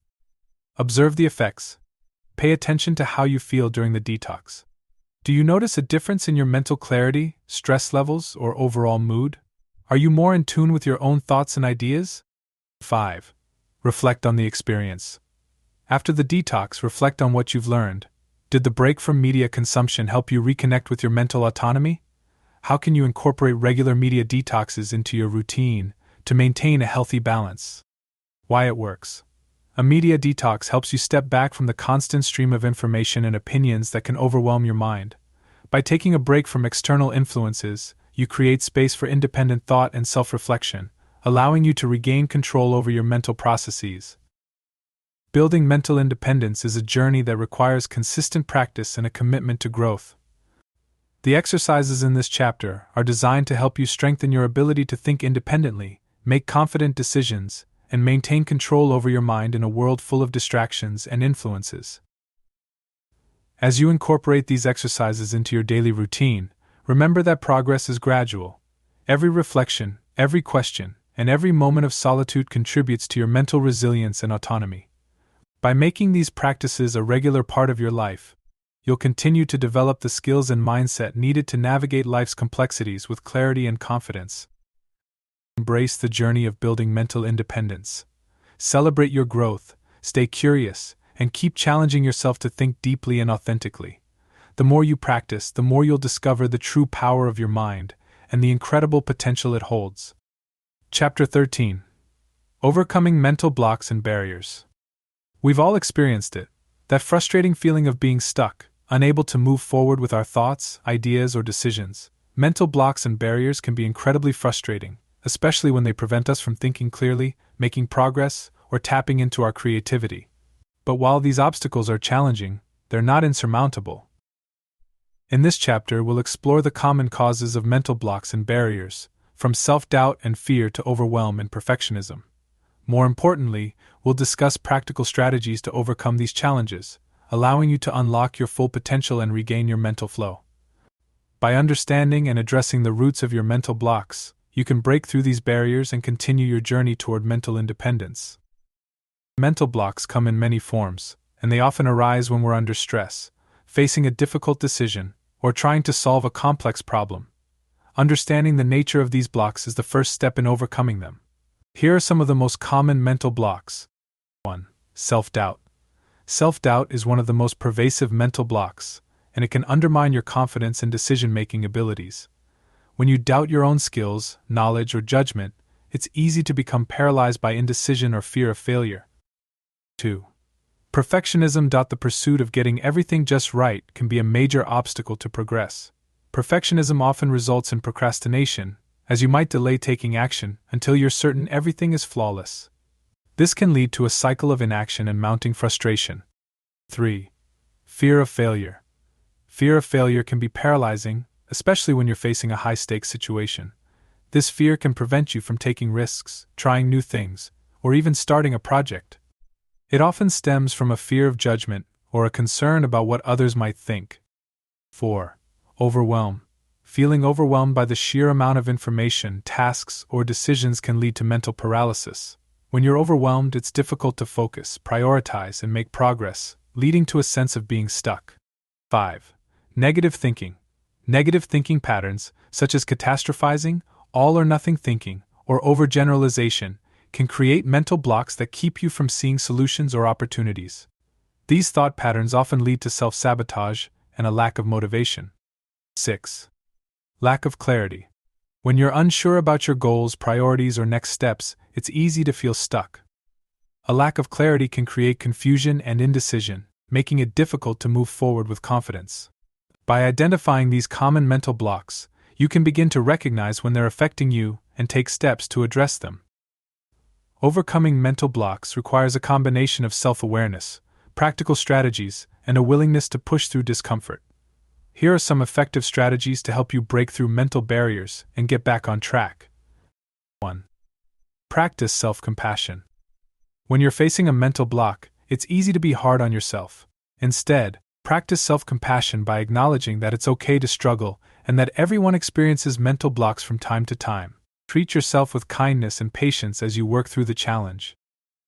Observe the effects. Pay attention to how you feel during the detox. Do you notice a difference in your mental clarity, stress levels, or overall mood? Are you more in tune with your own thoughts and ideas? 5. Reflect on the experience. After the detox, reflect on what you've learned. Did the break from media consumption help you reconnect with your mental autonomy? How can you incorporate regular media detoxes into your routine to maintain a healthy balance? Why it works. A media detox helps you step back from the constant stream of information and opinions that can overwhelm your mind. By taking a break from external influences, you create space for independent thought and self-reflection, allowing you to regain control over your mental processes. Building mental independence is a journey that requires consistent practice and a commitment to growth. The exercises in this chapter are designed to help you strengthen your ability to think independently, make confident decisions, and maintain control over your mind in a world full of distractions and influences. As you incorporate these exercises into your daily routine, remember that progress is gradual. Every reflection, every question, and every moment of solitude contributes to your mental resilience and autonomy. By making these practices a regular part of your life, you'll continue to develop the skills and mindset needed to navigate life's complexities with clarity and confidence. Embrace the journey of building mental independence. Celebrate your growth, stay curious, and keep challenging yourself to think deeply and authentically. The more you practice, the more you'll discover the true power of your mind and the incredible potential it holds. Chapter 13. Overcoming mental blocks and barriers. We've all experienced it, that frustrating feeling of being stuck, unable to move forward with our thoughts, ideas, or decisions. Mental blocks and barriers can be incredibly frustrating, especially when they prevent us from thinking clearly, making progress, or tapping into our creativity. But while these obstacles are challenging, they're not insurmountable. In this chapter, we'll explore the common causes of mental blocks and barriers, from self-doubt and fear to overwhelm and perfectionism. More importantly, we'll discuss practical strategies to overcome these challenges, allowing you to unlock your full potential and regain your mental flow. By understanding and addressing the roots of your mental blocks, you can break through these barriers and continue your journey toward mental independence. Mental blocks come in many forms, and they often arise when we're under stress, facing a difficult decision, or trying to solve a complex problem. Understanding the nature of these blocks is the first step in overcoming them. Here are some of the most common mental blocks. 1. Self-doubt. Self-doubt is one of the most pervasive mental blocks, and it can undermine your confidence and decision-making abilities. When you doubt your own skills, knowledge, or judgment, it's easy to become paralyzed by indecision or fear of failure. 2. Perfectionism. The pursuit of getting everything just right can be a major obstacle to progress. Perfectionism often results in procrastination, as you might delay taking action until you're certain everything is flawless. This can lead to a cycle of inaction and mounting frustration. 3. Fear of failure. Fear of failure can be paralyzing, especially when you're facing a high-stakes situation. This fear can prevent you from taking risks, trying new things, or even starting a project. It often stems from a fear of judgment or a concern about what others might think. 4. Overwhelm. feeling overwhelmed by the sheer amount of information, tasks, or decisions can lead to mental paralysis. When you're overwhelmed, it's difficult to focus, prioritize, and make progress, leading to a sense of being stuck. 5. Negative thinking. Negative thinking patterns, such as catastrophizing, all or nothing thinking, or overgeneralization, can create mental blocks that keep you from seeing solutions or opportunities. These thought patterns often lead to self-sabotage and a lack of motivation. 6. Lack of clarity. When you're unsure about your goals, priorities, or next steps, it's easy to feel stuck. A lack of clarity can create confusion and indecision, making it difficult to move forward with confidence. By identifying these common mental blocks, you can begin to recognize when they're affecting you and take steps to address them. Overcoming mental blocks requires a combination of self-awareness, practical strategies, and a willingness to push through discomfort. Here are some effective strategies to help you break through mental barriers and get back on track. 1. Practice self-compassion. When you're facing a mental block, it's easy to be hard on yourself. Instead, practice self-compassion by acknowledging that it's okay to struggle and that everyone experiences mental blocks from time to time. Treat yourself with kindness and patience as you work through the challenge.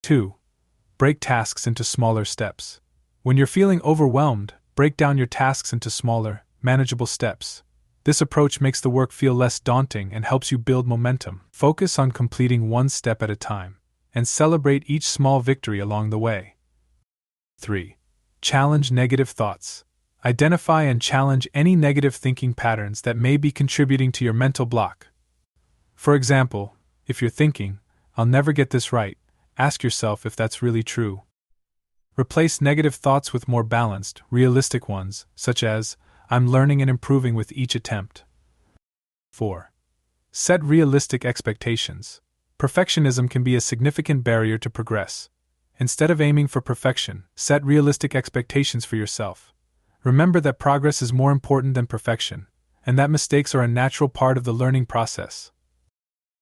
2. Break tasks into smaller steps. When you're feeling overwhelmed, break down your tasks into smaller, manageable steps. This approach makes the work feel less daunting and helps you build momentum. Focus on completing one step at a time, and celebrate each small victory along the way. 3. Challenge negative thoughts. Identify and challenge any negative thinking patterns that may be contributing to your mental block. For example, if you're thinking, "I'll never get this right," ask yourself if that's really true. Replace negative thoughts with more balanced, realistic ones, such as, "I'm learning and improving with each attempt." 4. Set realistic expectations. Perfectionism can be a significant barrier to progress. Instead of aiming for perfection, set realistic expectations for yourself. Remember that progress is more important than perfection, and that mistakes are a natural part of the learning process.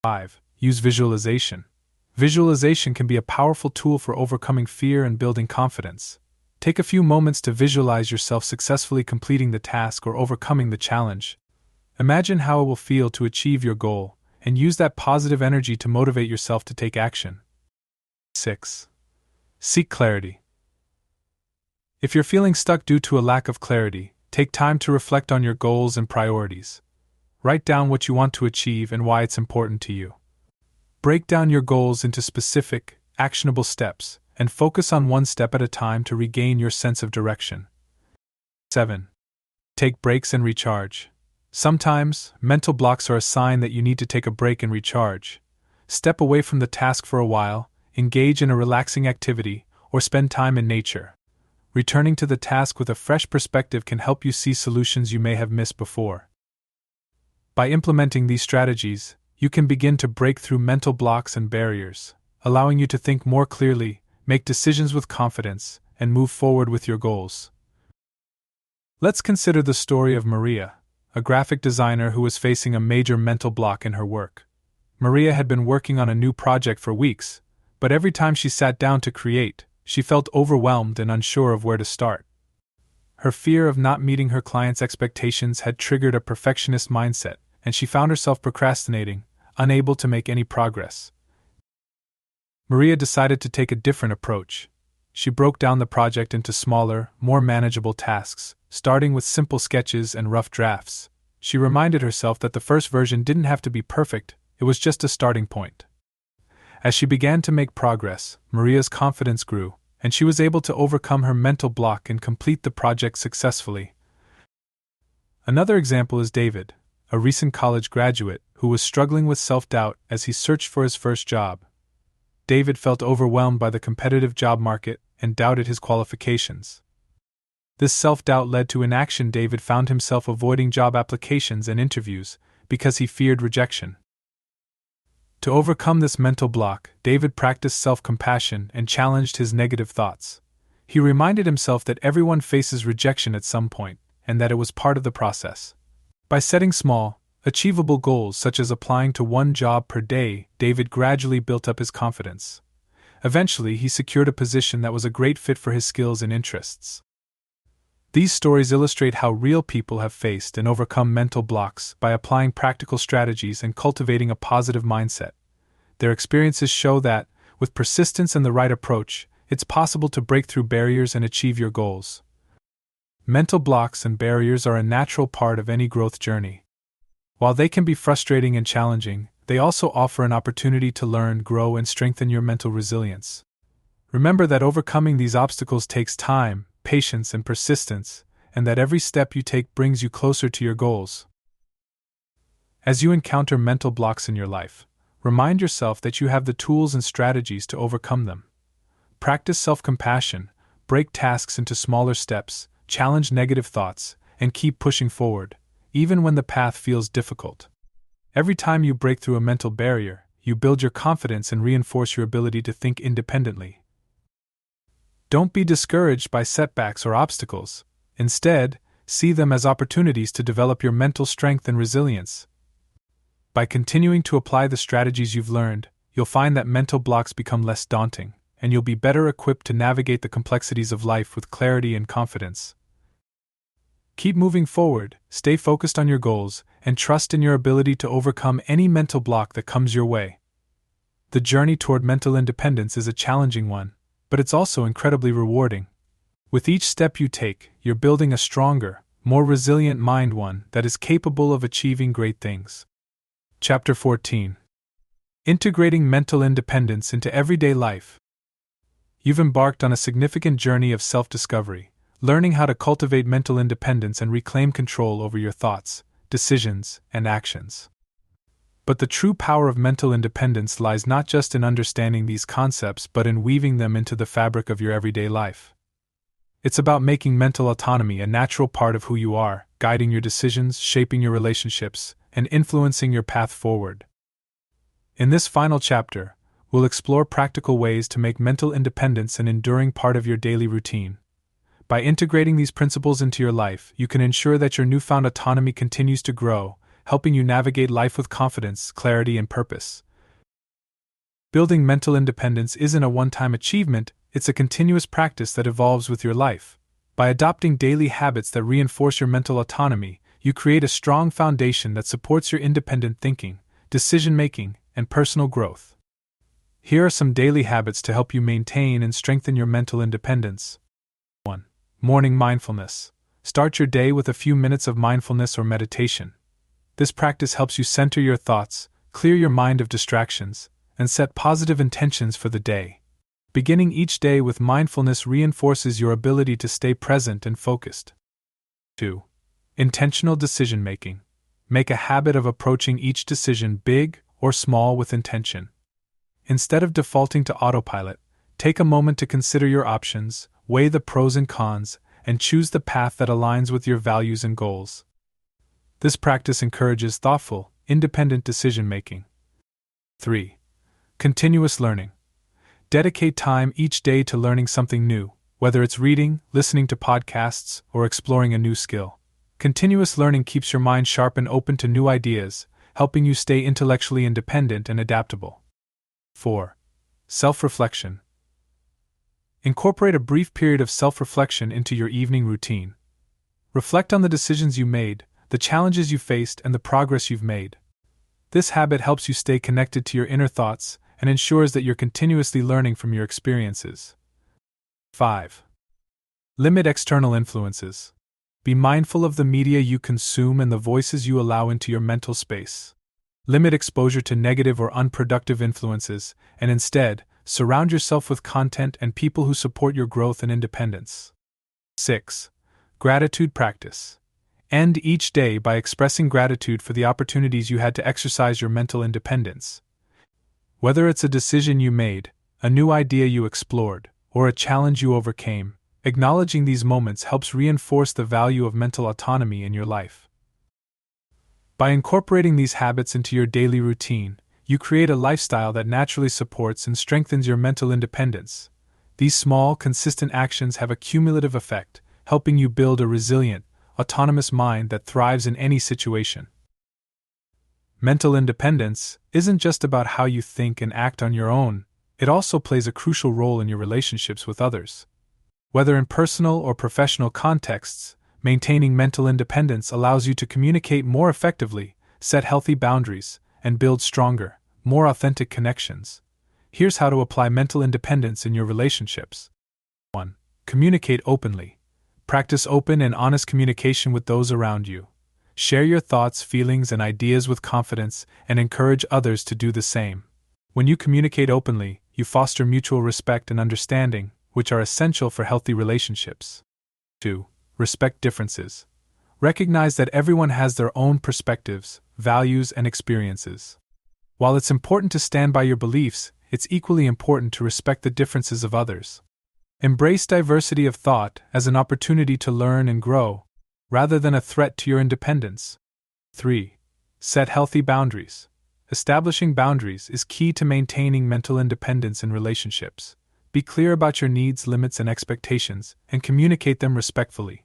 5. Use visualization. Visualization can be a powerful tool for overcoming fear and building confidence. Take a few moments to visualize yourself successfully completing the task or overcoming the challenge. Imagine how it will feel to achieve your goal, and use that positive energy to motivate yourself to take action. 6. Seek clarity. If you're feeling stuck due to a lack of clarity, take time to reflect on your goals and priorities. Write down what you want to achieve and why it's important to you. Break down your goals into specific, actionable steps, and focus on one step at a time to regain your sense of direction. 7. Take breaks and recharge. Sometimes, mental blocks are a sign that you need to take a break and recharge. Step away from the task for a while, engage in a relaxing activity, or spend time in nature. Returning to the task with a fresh perspective can help you see solutions you may have missed before. By implementing these strategies, you can begin to break through mental blocks and barriers, allowing you to think more clearly, make decisions with confidence, and move forward with your goals. Let's consider the story of Maria, a graphic designer who was facing a major mental block in her work. Maria had been working on a new project for weeks, but every time she sat down to create, she felt overwhelmed and unsure of where to start. Her fear of not meeting her clients' expectations had triggered a perfectionist mindset, and she found herself procrastinating, unable to make any progress. Maria decided to take a different approach. She broke down the project into smaller, more manageable tasks, starting with simple sketches and rough drafts. She reminded herself that the first version didn't have to be perfect, it was just a starting point. As she began to make progress, Maria's confidence grew, and she was able to overcome her mental block and complete the project successfully. Another example is David, a recent college graduate who was struggling with self-doubt as he searched for his first job. David felt overwhelmed by the competitive job market and doubted his qualifications. This self-doubt led to inaction. David found himself avoiding job applications and interviews because he feared rejection. To overcome this mental block, David practiced self-compassion and challenged his negative thoughts. He reminded himself that everyone faces rejection at some point, and that it was part of the process. By setting small, achievable goals such as applying to one job per day, David gradually built up his confidence. Eventually, he secured a position that was a great fit for his skills and interests. These stories illustrate how real people have faced and overcome mental blocks by applying practical strategies and cultivating a positive mindset. Their experiences show that, with persistence and the right approach, it's possible to break through barriers and achieve your goals. Mental blocks and barriers are a natural part of any growth journey. While they can be frustrating and challenging, they also offer an opportunity to learn, grow, and strengthen your mental resilience. Remember that overcoming these obstacles takes time, patience, and persistence, and that every step you take brings you closer to your goals. As you encounter mental blocks in your life, remind yourself that you have the tools and strategies to overcome them. Practice self-compassion, break tasks into smaller steps, challenge negative thoughts, and keep pushing forward, even when the path feels difficult. Every time you break through a mental barrier, you build your confidence and reinforce your ability to think independently. Don't be discouraged by setbacks or obstacles. Instead, see them as opportunities to develop your mental strength and resilience. By continuing to apply the strategies you've learned, you'll find that mental blocks become less daunting, and you'll be better equipped to navigate the complexities of life with clarity and confidence. Keep moving forward, stay focused on your goals, and trust in your ability to overcome any mental block that comes your way. The journey toward mental independence is a challenging one, but it's also incredibly rewarding. With each step you take, you're building a stronger, more resilient mind, one that is capable of achieving great things. Chapter 14. Integrating mental independence into everyday life. You've embarked on a significant journey of self-discovery, learning how to cultivate mental independence and reclaim control over your thoughts, decisions, and actions. But the true power of mental independence lies not just in understanding these concepts but in weaving them into the fabric of your everyday life. It's about making mental autonomy a natural part of who you are, guiding your decisions, shaping your relationships, and influencing your path forward. In this final chapter, we'll explore practical ways to make mental independence an enduring part of your daily routine. By integrating these principles into your life, you can ensure that your newfound autonomy continues to grow, helping you navigate life with confidence, clarity, and purpose. Building mental independence isn't a one-time achievement, it's a continuous practice that evolves with your life. By adopting daily habits that reinforce your mental autonomy, you create a strong foundation that supports your independent thinking, decision-making, and personal growth. Here are some daily habits to help you maintain and strengthen your mental independence. 1. Morning mindfulness. Start your day with a few minutes of mindfulness or meditation. This practice helps you center your thoughts, clear your mind of distractions, and set positive intentions for the day. Beginning each day with mindfulness reinforces your ability to stay present and focused. 2. Intentional decision-making. Make a habit of approaching each decision, big or small, with intention. Instead of defaulting to autopilot, take a moment to consider your options, weigh the pros and cons, and choose the path that aligns with your values and goals. This practice encourages thoughtful, independent decision-making. 3. Continuous learning. Dedicate time each day to learning something new, whether it's reading, listening to podcasts, or exploring a new skill. Continuous learning keeps your mind sharp and open to new ideas, helping you stay intellectually independent and adaptable. 4. Self-reflection. Incorporate a brief period of self-reflection into your evening routine. Reflect on the decisions you made, the challenges you faced, and the progress you've made. This habit helps you stay connected to your inner thoughts and ensures that you're continuously learning from your experiences. 5. Limit external influences. Be mindful of the media you consume and the voices you allow into your mental space. Limit exposure to negative or unproductive influences, and instead, surround yourself with content and people who support your growth and independence. 6. Gratitude practice. End each day by expressing gratitude for the opportunities you had to exercise your mental independence. Whether it's a decision you made, a new idea you explored, or a challenge you overcame, acknowledging these moments helps reinforce the value of mental autonomy in your life. By incorporating these habits into your daily routine, you create a lifestyle that naturally supports and strengthens your mental independence. These small, consistent actions have a cumulative effect, helping you build a resilient, autonomous mind that thrives in any situation. Mental independence isn't just about how you think and act on your own, it also plays a crucial role in your relationships with others. Whether in personal or professional contexts, maintaining mental independence allows you to communicate more effectively, set healthy boundaries, and build stronger, more authentic connections. Here's how to apply mental independence in your relationships. 1. Communicate openly. Practice open and honest communication with those around you. Share your thoughts, feelings, and ideas with confidence, and encourage others to do the same. When you communicate openly, you foster mutual respect and understanding, which are essential for healthy relationships. 2. Respect differences. Recognize that everyone has their own perspectives, values, and experiences. While it's important to stand by your beliefs, it's equally important to respect the differences of others. Embrace diversity of thought as an opportunity to learn and grow, rather than a threat to your independence. 3. Set healthy boundaries. Establishing boundaries is key to maintaining mental independence in relationships. Be clear about your needs, limits, and expectations, and communicate them respectfully.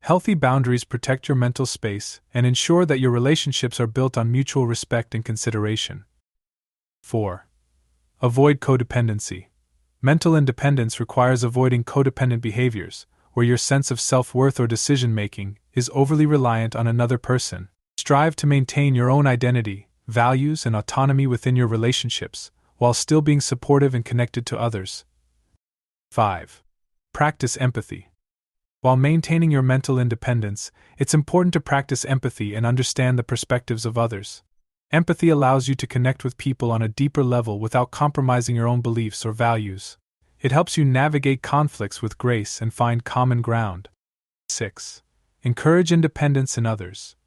Healthy boundaries protect your mental space and ensure that your relationships are built on mutual respect and consideration. 4. Avoid codependency. Mental independence requires avoiding codependent behaviors, where your sense of self-worth or decision-making is overly reliant on another person. Strive to maintain your own identity, values, and autonomy within your relationships, while still being supportive and connected to others. 5. Practice empathy. While maintaining your mental independence, it's important to practice empathy and understand the perspectives of others. Empathy allows you to connect with people on a deeper level without compromising your own beliefs or values. It helps you navigate conflicts with grace and find common ground. 6. Encourage independence in others.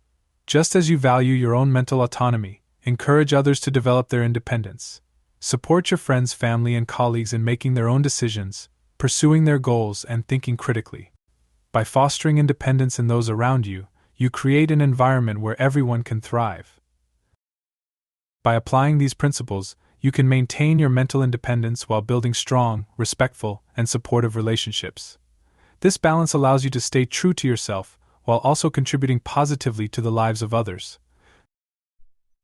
Just as you value your own mental autonomy, encourage others to develop their independence. Support your friends, family, and colleagues in making their own decisions, pursuing their goals, and thinking critically. By fostering independence in those around you, you create an environment where everyone can thrive. By applying these principles, you can maintain your mental independence while building strong, respectful, and supportive relationships. This balance allows you to stay true to yourself, while also contributing positively to the lives of others.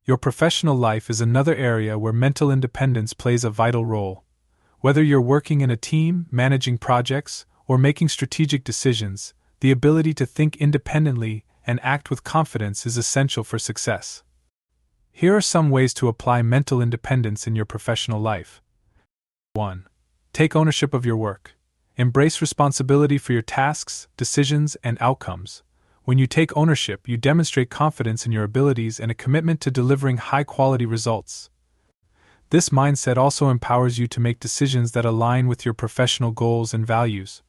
Your professional life is another area where mental independence plays a vital role. Whether you're working in a team, managing projects, or making strategic decisions, the ability to think independently and act with confidence is essential for success. Here are some ways to apply mental independence in your professional life. 1. Take ownership of your work. Embrace responsibility for your tasks, decisions, and outcomes. When you take ownership, you demonstrate confidence in your abilities and a commitment to delivering high-quality results. This mindset also empowers you to make decisions that align with your professional goals and values.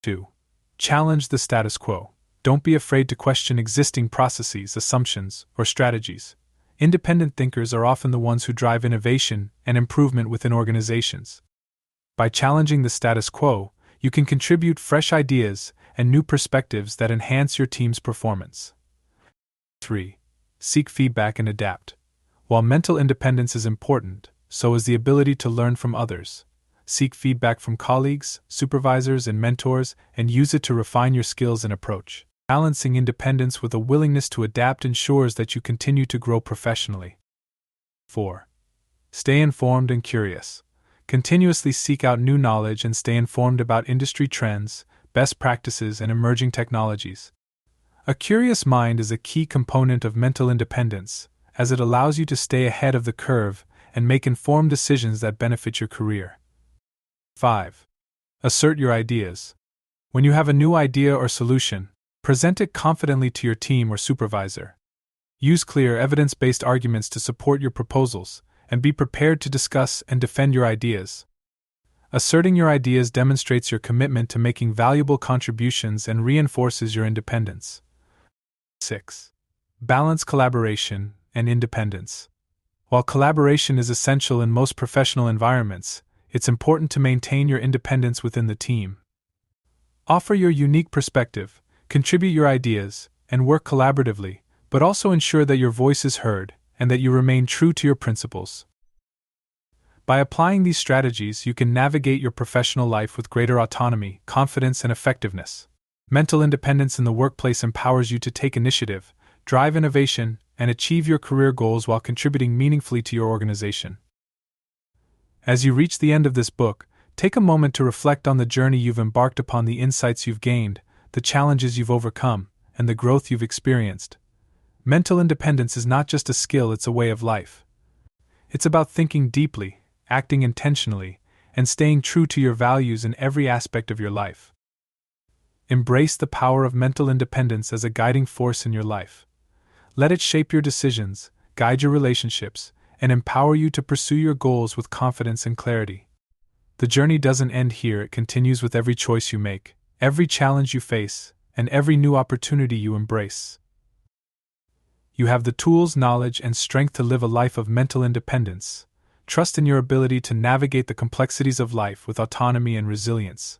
2. Challenge the status quo. Don't be afraid to question existing processes, assumptions, or strategies. Independent thinkers are often the ones who drive innovation and improvement within organizations. By challenging the status quo, you can contribute fresh ideas and new perspectives that enhance your team's performance. 3. Seek feedback and adapt. While mental independence is important, so is the ability to learn from others. Seek feedback from colleagues, supervisors, and mentors, and use it to refine your skills and approach. Balancing independence with a willingness to adapt ensures that you continue to grow professionally. 4. Stay informed and curious. Continuously seek out new knowledge and stay informed about industry trends, best practices, and emerging technologies. A curious mind is a key component of mental independence, as it allows you to stay ahead of the curve and make informed decisions that benefit your career. 5. Assert your ideas. When you have a new idea or solution, present it confidently to your team or supervisor. Use clear, evidence-based arguments to support your proposals, and be prepared to discuss and defend your ideas. Asserting your ideas demonstrates your commitment to making valuable contributions and reinforces your independence. 6. Balance collaboration and independence. While collaboration is essential in most professional environments, it's important to maintain your independence within the team. Offer your unique perspective, contribute your ideas, and work collaboratively, but also ensure that your voice is heard and that you remain true to your principles. By applying these strategies, you can navigate your professional life with greater autonomy, confidence, and effectiveness. Mental independence in the workplace empowers you to take initiative, drive innovation, and achieve your career goals while contributing meaningfully to your organization. As you reach the end of this book, Take a moment to reflect on the journey you've embarked upon, the insights you've gained, the challenges you've overcome, and the growth you've experienced. Mental independence is not just a skill, it's a way of life. It's about thinking deeply, acting intentionally, and staying true to your values in every aspect of your life. Embrace the power of mental independence as a guiding force in your life. Let it shape your decisions, guide your relationships, and empower you to pursue your goals with confidence and clarity. The journey doesn't end here, it continues with every choice you make, every challenge you face, and every new opportunity you embrace. You have the tools, knowledge, and strength to live a life of mental independence. Trust in your ability to navigate the complexities of life with autonomy and resilience.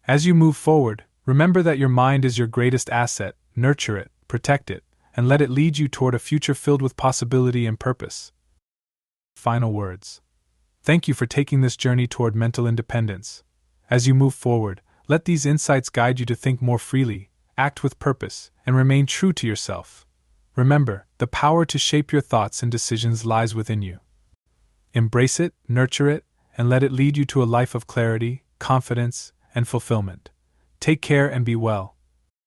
As you move forward, remember that your mind is your greatest asset. Nurture it, protect it, and let it lead you toward a future filled with possibility and purpose. Final words. Thank you for taking this journey toward mental independence. As you move forward, let these insights guide you to think more freely, act with purpose, and remain true to yourself. Remember, the power to shape your thoughts and decisions lies within you. Embrace it, nurture it, and let it lead you to a life of clarity, confidence, and fulfillment. Take care and be well.